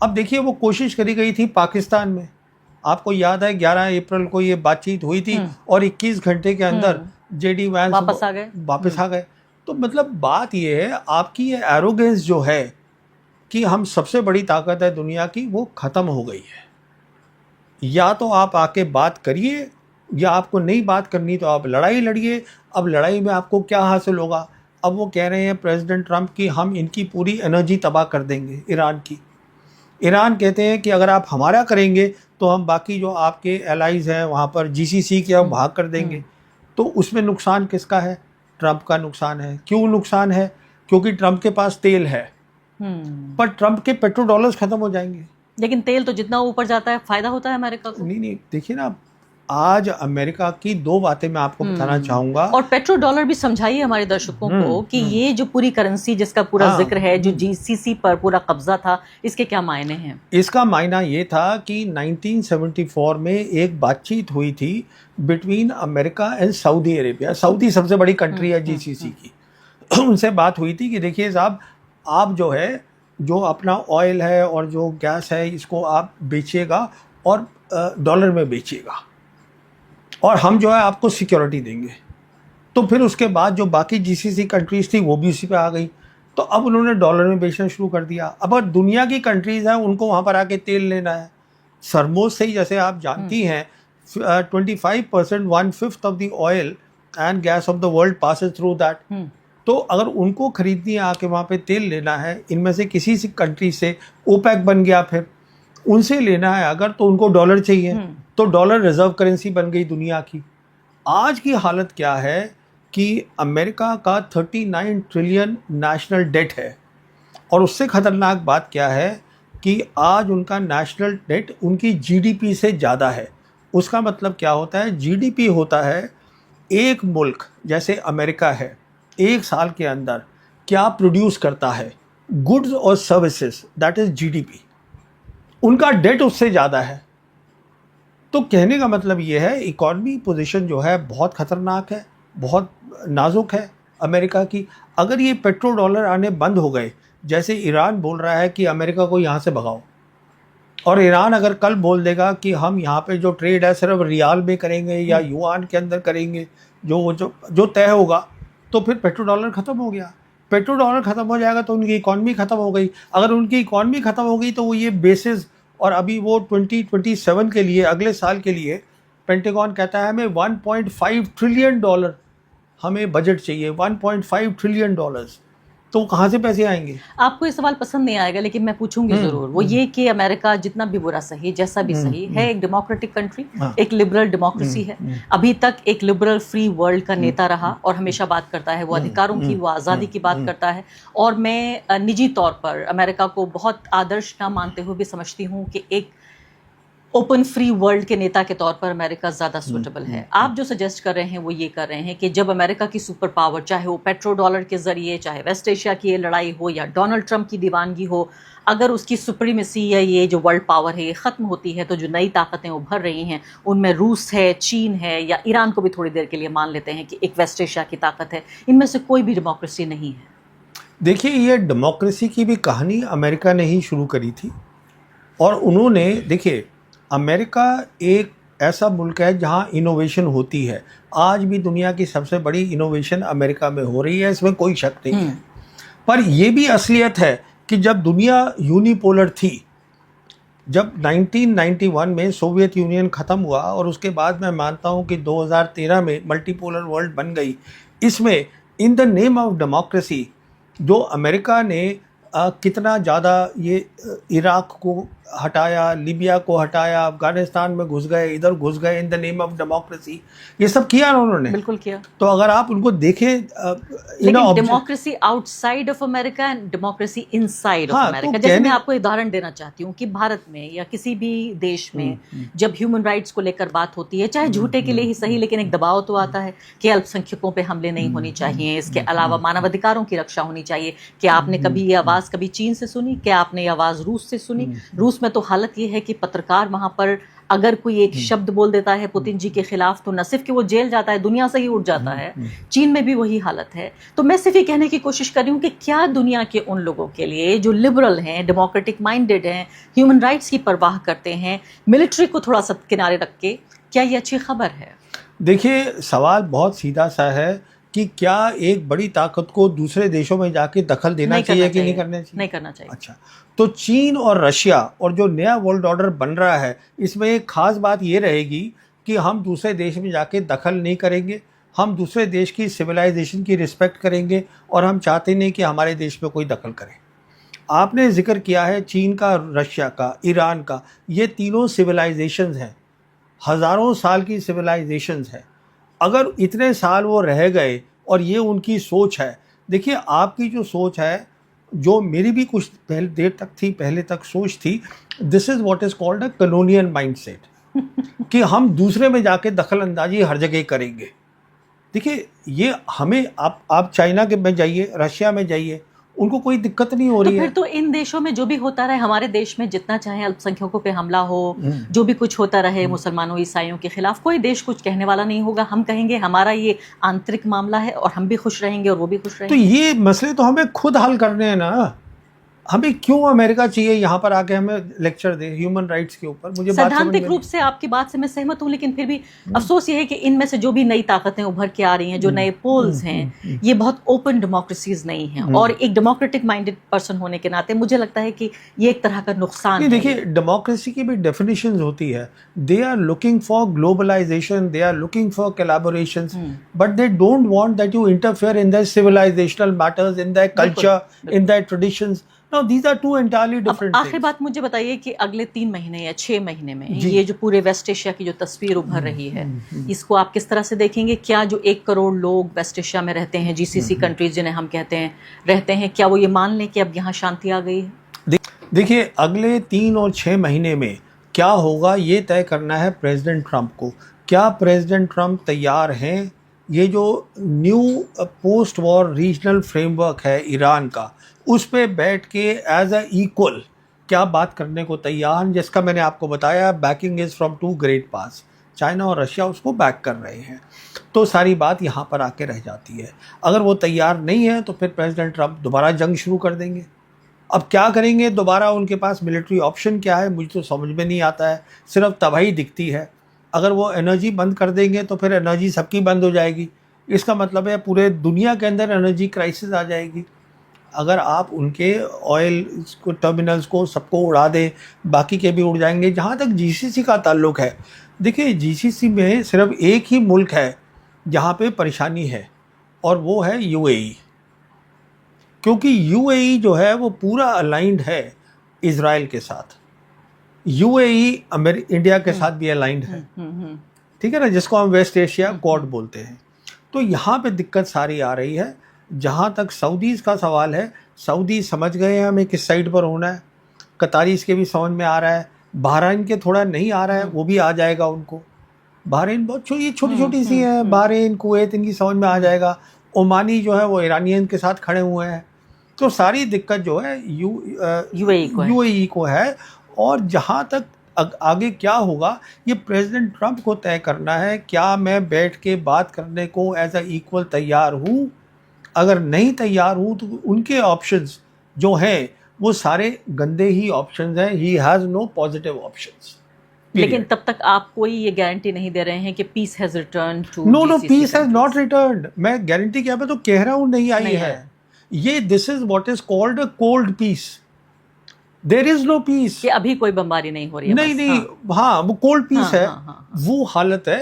अब देखिए वो कोशिश करी गई थी पाकिस्तान में, आपको याद है 11 अप्रैल को ये बातचीत हुई थी और 21 घंटे के अंदर जेडी वैंस वापस आ गए। तो मतलब बात ये है, आपकी ये एरोगेंस जो है कि हम सबसे बड़ी ताकत है दुनिया की, वो ख़त्म हो गई है। या तो आप आके बात करिए, या आपको नहीं बात करनी तो आप लड़ाई लड़िए। अब लड़ाई में आपको क्या हासिल होगा? अब वो कह रहे हैं प्रेसिडेंट ट्रंप कि हम इनकी पूरी एनर्जी तबाह कर देंगे, ईरान की। ईरान कहते हैं कि अगर आप हमारा करेंगे तो हम बाकी जो आपके एलाइज हैं वहाँ पर जीसीसी के हम भाग कर देंगे। तो उसमें नुकसान किसका है? ट्रंप का नुकसान है। क्यों नुकसान है? क्योंकि ट्रंप के पास तेल है, पर ट्रंप के पेट्रो डॉलर्स खत्म हो जाएंगे। लेकिन तेल तो जितना ऊपर जाता है फायदा होता है अमेरिका को। नहीं, देखिए ना, आज अमेरिका की दो बातें मैं आपको बताना चाहूंगा। और पेट्रो डॉलर भी समझाइए हमारे दर्शकों को कि ये जो पूरी करेंसी जिसका पूरा जिक्र है, जो जीसीसी पर पूरा कब्जा था, इसके क्या मायने हैं? इसका मायना ये था कि 1974 में एक बातचीत हुई थी between America and Saudi Arabia. Saudi सबसे बड़ी कंट्री है जीसीसी की। उनसे बात हुई थी कि देखिए साहब, आप जो अपना ऑयल है और जो गैस है इसको आप बेचिएगा और डॉलर में बेचिएगा, और हम जो है आपको सिक्योरिटी देंगे। तो फिर उसके बाद जो बाकी जीसीसी कंट्रीज थी वो भी उसी पे आ गई। तो अब उन्होंने डॉलर में बेचना शुरू कर दिया। अब दुनिया की कंट्रीज हैं, उनको वहाँ पर आके तेल लेना है। सरमोज से ही, जैसे आप जानती हैं, 25%, 1/5 of the oil and gas off the world passes through that. तो अगर उनको खरीदनी है, आके वहाँ पे तेल लेना है, इनमें से किसी सी कंट्री से, ओपेक बन गया, फिर उनसे लेना है अगर, तो उनको डॉलर चाहिए। तो डॉलर रिजर्व करेंसी बन गई दुनिया की। आज की हालत क्या है कि अमेरिका का 39 ट्रिलियन नेशनल डेट है, और उससे ख़तरनाक बात क्या है कि आज उनका नेशनल डेट उनकी जीडीपी से ज़्यादा है। उसका मतलब क्या होता है? जीडीपी होता है एक मुल्क जैसे अमेरिका है, एक साल के अंदर क्या प्रोड्यूस करता है, गुड्स और सर्विसेज, दैट इज़ जीडीपी। उनका डेट उससे ज़्यादा है। तो कहने का मतलब ये है, इकॉनमी पोजीशन जो है बहुत ख़तरनाक है, बहुत नाजुक है अमेरिका की। अगर ये पेट्रो डॉलर आने बंद हो गए, जैसे ईरान बोल रहा है कि अमेरिका को यहाँ से भगाओ, और ईरान अगर कल बोल देगा कि हम यहाँ पे जो ट्रेड है सिर्फ रियाल में करेंगे या युआन के अंदर करेंगे, जो तय होगा, तो फिर पेट्रो डॉलर ख़त्म हो गया। पेट्रो डॉलर ख़त्म हो जाएगा तो उनकी इकॉनमी ख़त्म हो गई। अगर उनकी इकॉनमी ख़त्म हो गई तो वो ये बेसिस, और अभी वो 2027 के लिए, अगले साल के लिए, पेंटागन कहता है हमें 1.5 ट्रिलियन डॉलर हमें बजट चाहिए, 1.5 ट्रिलियन डॉलर्स। तो कहाँ से पैसे आएंगे? आपको ये सवाल पसंद नहीं आएगा, लेकिन मैं पूछूंगी जरूर। वो ये कि अमेरिका जितना भी बुरा सही, जैसा भी सही है, एक डेमोक्रेटिक कंट्री, एक लिबरल डेमोक्रेसी है, अभी तक एक लिबरल फ्री वर्ल्ड का नेता रहा और हमेशा बात करता है वो अधिकारों की, वो आज़ादी की बात करता है। और मैं निजी तौर पर अमेरिका को बहुत आदर्श ना मानते हुए भी समझती हूँ कि एक ओपन फ्री वर्ल्ड के नेता के तौर पर अमेरिका ज़्यादा सूटेबल है। आप जो सजेस्ट कर रहे हैं वो ये कर रहे हैं कि जब अमेरिका की सुपर पावर, चाहे वो पेट्रो डॉलर के ज़रिए, चाहे वेस्ट एशिया की ये लड़ाई हो या डोनाल्ड ट्रंप की दीवानगी हो, अगर उसकी सुप्रीमेसी या ये जो वर्ल्ड पावर है ये ख़त्म होती है, तो जो नई ताकतें उभर रही हैं उनमें रूस है, चीन है, या ईरान को भी थोड़ी देर के लिए मान लेते हैं कि एक वेस्ट एशिया की ताकत है, इनमें से कोई भी डेमोक्रेसी नहीं है। देखिए, ये डेमोक्रेसी की भी कहानी अमेरिका ने ही शुरू करी थी। और उन्होंने, देखिए, अमेरिका एक ऐसा मुल्क है जहां इनोवेशन होती है। आज भी दुनिया की सबसे बड़ी इनोवेशन अमेरिका में हो रही है, इसमें कोई शक नहीं है। पर यह भी असलियत है कि जब दुनिया यूनिपोलर थी, जब 1991 में सोवियत यूनियन ख़त्म हुआ और उसके बाद मैं मानता हूं कि 2013 में मल्टीपोलर वर्ल्ड बन गई, इसमें in the name of democracy जो अमेरिका ने कितना ज़्यादा ये इराक को हटाया, लीबिया को हटाया, अफगानिस्तान में घुस गए, इधर घुस गए in the name of democracy, ये सब किया ना उन्होंने। बिल्कुल किया। तो अगर आप उनको देखें, लेकिन democracy outside of America and democracy inside of America, जैसे मैं आपको उदाहरण देना चाहती हूँ कि भारत में या किसी भी देश में जब ह्यूमन राइट्स को लेकर बात होती है, चाहे झूठे के लिए ही सही, लेकिन एक दबाव तो आता है कि अल्पसंख्यकों पे हमले नहीं होने चाहिए, इसके अलावा मानवाधिकारों की रक्षा होनी चाहिए। क्या आपने कभी ये आवाज़ कभी चीन से सुनी? क्या आपने ये आवाज़ रूस से सुनी? रूस में तो हालत ये है कि पत्रकार वहां पर अगर कोई एक शब्द बोल देता है पुतिन जी के खिलाफ, तो न सिर्फ कि वो जेल जाता है, दुनिया से ही उठ जाता है। चीन में भी वही हालत है। तो मैं सिर्फ ये कहने की कोशिश कर रही हूँ कि क्या दुनिया के उन लोगों के लिए जो लिबरल हैं, डेमोक्रेटिक माइंडेड हैं, ह्यूमन राइट्स की परवाह करते हैं, मिलिट्री को थोड़ा सा किनारे रख के, क्या ये अच्छी खबर है? देखिए, सवाल बहुत सीधा सा है कि क्या एक बड़ी ताकत को दूसरे देशों में जाके दखल देना चाहिए कि नहीं करना चाहिए? नहीं करना चाहिए। अच्छा, तो चीन और रशिया और जो नया वर्ल्ड ऑर्डर बन रहा है, इसमें एक खास बात ये रहेगी कि हम दूसरे देश में जाके दखल नहीं करेंगे, हम दूसरे देश की सिविलाइजेशन की रिस्पेक्ट करेंगे और हम चाहते नहीं कि हमारे देश में कोई दखल करे। आपने जिक्र किया है चीन का, रशिया का, ईरान का, ये तीनों सिविलाइजेशंस हैं, हज़ारों साल की सिविलाइजेशंस हैं। अगर इतने साल वो रह गए और ये उनकी सोच है, देखिए आपकी जो सोच है, जो मेरी भी कुछ पहले देर तक थी, पहले तक सोच थी, this is what is called a colonial mindset कि हम दूसरे में जाके दखल अंदाजी हर जगह करेंगे। देखिए ये हमें, आप चाइना के में जाइए, रशिया में जाइए, उनको कोई दिक्कत नहीं हो तो रही फिर है। तो इन देशों में जो भी होता रहे, हमारे देश में जितना चाहे अल्पसंख्यकों पे हमला हो, जो भी कुछ होता रहे मुसलमानों ईसाइयों के खिलाफ, कोई देश कुछ कहने वाला नहीं होगा। हम कहेंगे हमारा ये आंतरिक मामला है और हम भी खुश रहेंगे और वो भी खुश तो रहेंगे। ये मसले तो हमें खुद हल करने हैं ना। हमें क्यों अमेरिका चाहिए यहाँ पर आके हमें लेक्चर दे ह्यूमन राइट्स के ऊपर? मुझे बात समझ सैद्धांतिक में रूप से आपकी बात से मैं सहमत हूँ, लेकिन फिर भी अफसोस ये है कि इनमें से जो भी नई ताकतें उभर के आ रही हैं, जो नए पोल्स हैं, ये बहुत ओपन डेमोक्रेसीज नहीं हैं। और एक डेमोक्रेटिक माइंडेड पर्सन होने के नाते मुझे लगता है कि ये एक तरह का नुकसान नहीं, है। देखिए डेमोक्रेसी की भी डेफिनेशंस होती है। They are looking for globalisation, they are looking for collaborations, but they don't want that you interfere in their civilisational matters, in their culture, in their traditions. No, these are two entirely different. आखिरी बात मुझे बताइए कि अगले 3 महीने या 6 महीने में ये जो पूरे वेस्ट एशिया की जो तस्वीर उभर रही है, इसको आप किस तरह से देखेंगे? क्या जो 1 करोड़ लोग वेस्ट एशिया में रहते हैं, जीसीसी कंट्रीज जिन्हें हम कहते हैं, रहते हैं, क्या वो ये मान लें कि अब यहाँ शांति आ गई है? देखिए अगले 3 और 6 महीने में क्या होगा ये तय करना है प्रेसिडेंट ट्रंप को। क्या प्रेसिडेंट ट्रंप तैयार हैं ये जो new post war regional framework है ईरान का, उस पे बैठ के एज अ इक्वल क्या बात करने को तैयार हैं? जिसका मैंने आपको बताया banking is from 2 great pass, China और रशिया उसको बैक कर रहे हैं। तो सारी बात यहाँ पर आके रह जाती है। अगर वो तैयार नहीं है तो फिर प्रेसिडेंट ट्रंप दोबारा जंग शुरू कर देंगे। अब क्या करेंगे दोबारा, उनके पास मिलिट्री ऑप्शन क्या है मुझे तो समझ में नहीं आता है, सिर्फ तबाही दिखती है। अगर वो एनर्जी बंद कर देंगे तो फिर एनर्जी सबकी बंद हो जाएगी, इसका मतलब है पूरे दुनिया के अंदर एनर्जी क्राइसिस आ जाएगी। अगर आप उनके ऑयल को टर्मिनल्स को सबको उड़ा दें, बाकी के भी उड़ जाएंगे। जहाँ तक जीसीसी का ताल्लुक है, देखिए जीसीसी में सिर्फ एक ही मुल्क है जहाँ पे परेशानी है और वो है यूएई, क्योंकि यूएई जो है वो पूरा अलाइंड है इजराइल के साथ। यूएई इंडिया के साथ भी अलाइंड है, ठीक है ना, जिसको हम वेस्ट एशिया क्वाड बोलते हैं। तो यहाँ पे दिक्कत सारी आ रही है। जहाँ तक सऊदीज़ का सवाल है, सऊदी समझ गए हैं हमें किस साइड पर होना है, कतारीज़ के भी समझ में आ रहा है, बहरीन के थोड़ा नहीं आ रहा है, वो भी आ जाएगा उनको। बहरीन बहुत छोटी छोटी सी है, बहरीन कुवैत इनकी समझ में आ जाएगा। ओमानी जो है वो ईरानियन के साथ खड़े हुए हैं। तो सारी दिक्कत जो है यूएई को है। और जहाँ तक आगे क्या होगा ये प्रेसिडेंट ट्रंप को तय करना है। क्या मैं बैठ के बात करने को एज अ इक्वल तैयार हूँ? अगर नहीं तैयार हूँ तो उनके ऑप्शंस जो हैं वो सारे गंदे ही ऑप्शंस हैं। He has no positive options. लेकिन तब तक आप कोई ये गारंटी नहीं दे रहे हैं कि peace has return to no, peace has not returned. मैं गारंटी क्या, मैं तो कह रहा हूँ नहीं आई है ये। This is what is called a cold peace. There is no peace कि अभी कोई बमबारी नहीं हो रही है। नहीं, हाँ वो कोल्ड पीस है। वो हालत है।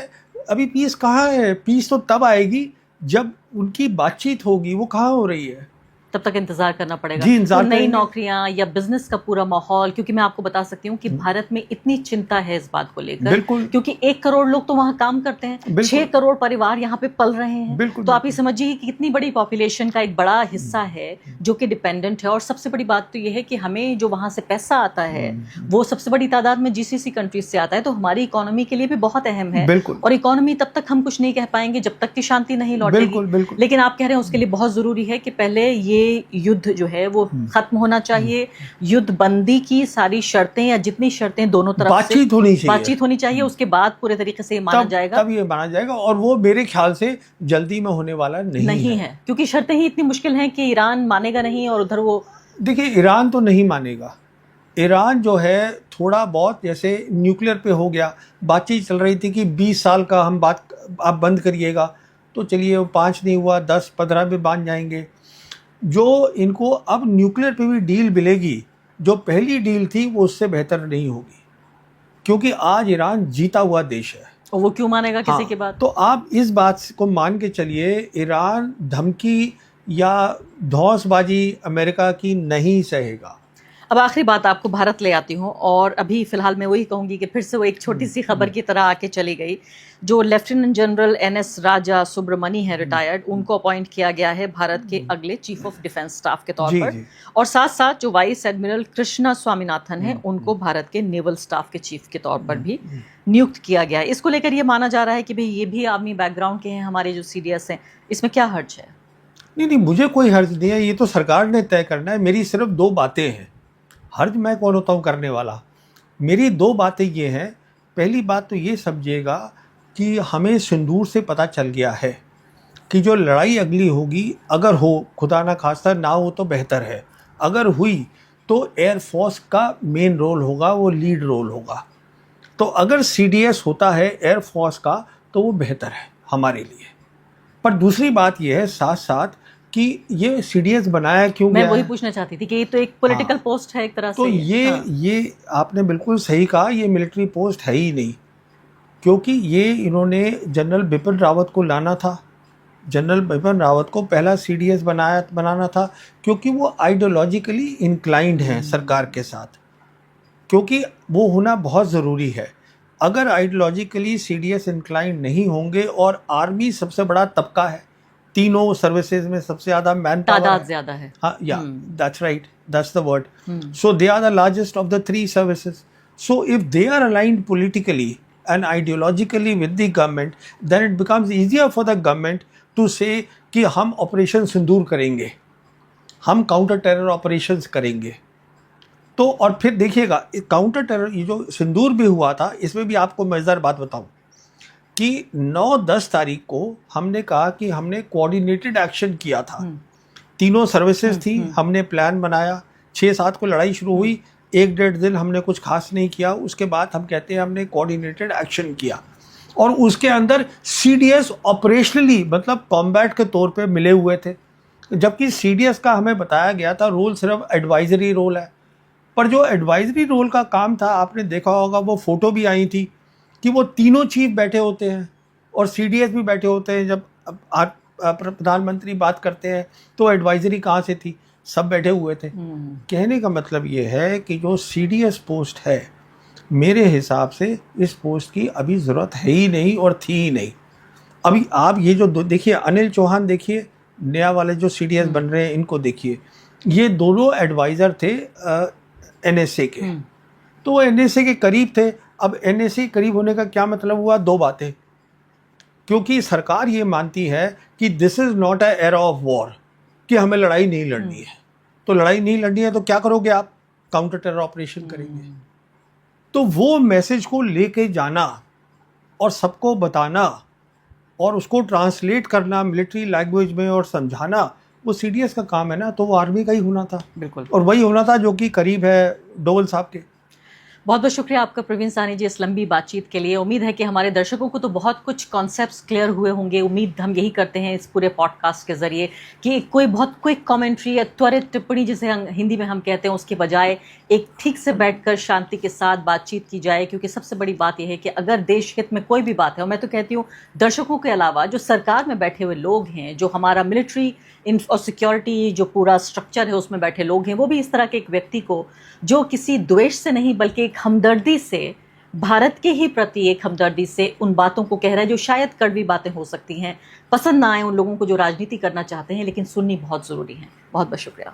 अभी पीस कहाँ है? पीस तो तब आएगी जब उनकी बातचीत होगी। वो कहाँ हो रही है? तब तक इंतजार करना पड़ेगा। जी, इंतजार नई नौकरियां या बिजनेस का पूरा माहौल, क्योंकि मैं आपको बता सकती हूँ कि भारत में इतनी चिंता है इस बात को लेकर, बिल्कुल, क्योंकि 1 करोड़ लोग तो वहाँ काम करते हैं, 6 करोड़ परिवार यहाँ पे पल रहे हैं। बिल्कुल, तो आप ये समझिए कि कितनी बड़ी पॉपुलेशन का एक बड़ा हिस्सा है जो कि डिपेंडेंट है। और सबसे बड़ी बात तो ये है कि हमें जो वहाँ से पैसा आता है वो सबसे बड़ी तादाद में जीसीसी कंट्रीज से आता है, तो हमारी इकोनॉमी के लिए भी बहुत अहम है। और इकोनॉमी तब तक हम कुछ नहीं कह पाएंगे जब तक की शांति नहीं लौटेगी। लेकिन आप कह रहे हैं उसके लिए बहुत जरूरी है कि पहले ये युद्ध जो है वो खत्म होना चाहिए। युद्ध बंदी की सारी शर्तें या जितनी शर्तें दोनों तरफ बातचीत होनी चाहिए। उसके बाद पूरे तरीके से माना जाएगा, तब ये माना जाएगा। और वो मेरे ख्याल से जल्दी में होने वाला नहीं है, क्योंकि शर्तें ही इतनी मुश्किल हैं कि ईरान मानेगा नहीं। और उधर वो देखिए ईरान तो नहीं मानेगा। ईरान जो है थोड़ा बहुत जैसे न्यूक्लियर पे हो गया, बातचीत चल रही थी कि 20 साल का हम बात आप बंद करिएगा। तो चलिए वो 5 नहीं हुआ, 10-15 में मान जाएंगे। जो इनको अब न्यूक्लियर पे भी डील मिलेगी, जो पहली डील थी वो उससे बेहतर नहीं होगी, क्योंकि आज ईरान जीता हुआ देश है। और वो क्यों मानेगा किसी हाँ, की बात? तो आप इस बात को मान के चलिए, ईरान धमकी या धौंसबाजी अमेरिका की नहीं सहेगा। अब आखिरी बात आपको भारत ले आती हूँ, और अभी फिलहाल मैं वही कहूंगी कि फिर से वो एक छोटी सी खबर की तरह आके चली गई। जो लेफ्टिनेंट जनरल NS राजा सुब्रमणी है, रिटायर्ड, उनको अपॉइंट किया गया है भारत के अगले चीफ ऑफ डिफेंस स्टाफ के तौर पर। और साथ साथ जो वाइस एडमिरल कृष्णा स्वामीनाथन है, उनको भारत के नेवल स्टाफ के चीफ के तौर पर भी नियुक्त किया गया है। इसको लेकर ये माना जा रहा है कि भाई ये भी आर्मी बैकग्राउंड के हैं, हमारे जो CDS हैं, इसमें क्या हर्ज है? नहीं, मुझे कोई हर्ज नहीं है, ये तो सरकार ने तय करना है। मेरी सिर्फ 2 बातें हैं, हर्ज मैं कौन होता हूँ करने वाला। मेरी 2 बातें ये हैं। पहली बात तो ये समझिएगा कि हमें सिंदूर से पता चल गया है कि जो लड़ाई अगली होगी, अगर हो, खुदा ना खास्ता ना हो तो बेहतर है, अगर हुई तो एयरफोर्स का मेन रोल होगा, वो लीड रोल होगा। तो अगर CDS होता है एयरफोर्स का तो वो बेहतर है हमारे लिए। पर दूसरी बात ये है साथ साथ कि ये CDS बनाया क्यों गया मैं वही है? पूछना चाहती थी कि ये तो एक पॉलिटिकल पोस्ट है एक तरह तो से। ये आपने बिल्कुल सही कहा, ये मिलिट्री पोस्ट है ही नहीं, क्योंकि ये इन्होंने जनरल बिपिन रावत को लाना था। जनरल बिपिन रावत को पहला CDS बनाना था, क्योंकि वो आइडियोलॉजिकली इंक्लाइंड हैं सरकार के साथ, क्योंकि वो होना बहुत ज़रूरी है। अगर आइडियोलॉजिकली CDS इंक्लाइंड नहीं होंगे, और आर्मी सबसे बड़ा तबका है, तीनों सर्विसेज में सबसे ज़्यादा मैन पावर तादाद ज़्यादा है। हाँ, yeah that's right, that's the word. So they are the largest of the 3 services. So if they are aligned politically and ideologically with the government, then it becomes easier for the government to say कि हम operation सिंदूर करेंगे, हम counter terror operations करेंगे। तो और फिर देखिएगा, counter terror, ये जो सिंदूर भी हुआ था, इसमें भी आपको मज़ेदार बात बताऊं कि 9-10 तारीख को हमने कहा कि हमने कोऑर्डिनेटेड एक्शन किया था। तीनों सर्विसेज थी, हमने प्लान बनाया, 6-7 को लड़ाई शुरू हुई, 1-1.5 दिन हमने कुछ खास नहीं किया। उसके बाद हम कहते हैं हमने कोऑर्डिनेटेड एक्शन किया, और उसके अंदर CDS ऑपरेशनली मतलब कॉम्बैट के तौर पे मिले हुए थे, जबकि CDS का हमें बताया गया था रोल सिर्फ एडवाइजरी रोल है। पर जो एडवाइजरी रोल का काम था, आपने देखा होगा, वो फ़ोटो भी आई थी कि वो तीनों चीफ बैठे होते हैं और CDS भी बैठे होते हैं। जब प्रधानमंत्री बात करते हैं तो एडवाइजरी कहाँ से थी? सब बैठे हुए थे। कहने का मतलब ये है कि जो CDS पोस्ट है, मेरे हिसाब से इस पोस्ट की अभी ज़रूरत है ही नहीं और थी ही नहीं। अभी आप ये जो देखिए, अनिल चौहान देखिए, नया वाले जो CDS बन रहे हैं, इनको देखिए, ये दोनों एडवाइज़र थे NSA के, तो वो NSA के करीब थे। अब NSA करीब होने का क्या मतलब हुआ? 2 बातें, क्योंकि सरकार ये मानती है कि this is not a era of war, कि हमें लड़ाई नहीं लड़नी है। तो लड़ाई नहीं लड़नी है तो क्या करोगे आप? काउंटर टेरर ऑपरेशन करेंगे। तो वो मैसेज को लेके जाना और सबको बताना और उसको ट्रांसलेट करना मिलिट्री लैंग्वेज में और समझाना, वो CDS का काम है ना, तो वो आर्मी का ही होना था। बिल्कुल, और वही होना था जो कि करीब है डोवल साहब के। बहुत बहुत शुक्रिया आपका प्रवीण साहनी जी इस लंबी बातचीत के लिए। उम्मीद है कि हमारे दर्शकों को तो बहुत कुछ कॉन्सेप्ट्स क्लियर हुए होंगे। उम्मीद हम यही करते हैं इस पूरे पॉडकास्ट के जरिए कि कोई बहुत क्विक कमेंट्री या त्वरित टिप्पणी, जिसे हिंदी में हम कहते हैं, उसके बजाय एक ठीक से बैठकर शांति के साथ बातचीत की जाए। क्योंकि सबसे बड़ी बात यह है कि अगर देश हित में कोई भी बात है, और मैं तो कहती हूँ दर्शकों के अलावा जो सरकार में बैठे हुए लोग हैं, जो हमारा मिलिट्री और सिक्योरिटी जो पूरा स्ट्रक्चर है उसमें बैठे लोग हैं, वो भी इस तरह के एक व्यक्ति को, जो किसी द्वेष से नहीं बल्कि एक हमदर्दी से, भारत के ही प्रति एक हमदर्दी से उन बातों को कह रहा है जो शायद कड़वी बातें हो सकती हैं, पसंद ना आए उन लोगों को जो राजनीति करना चाहते हैं, लेकिन सुननी बहुत ज़रूरी है। बहुत बहुत शुक्रिया।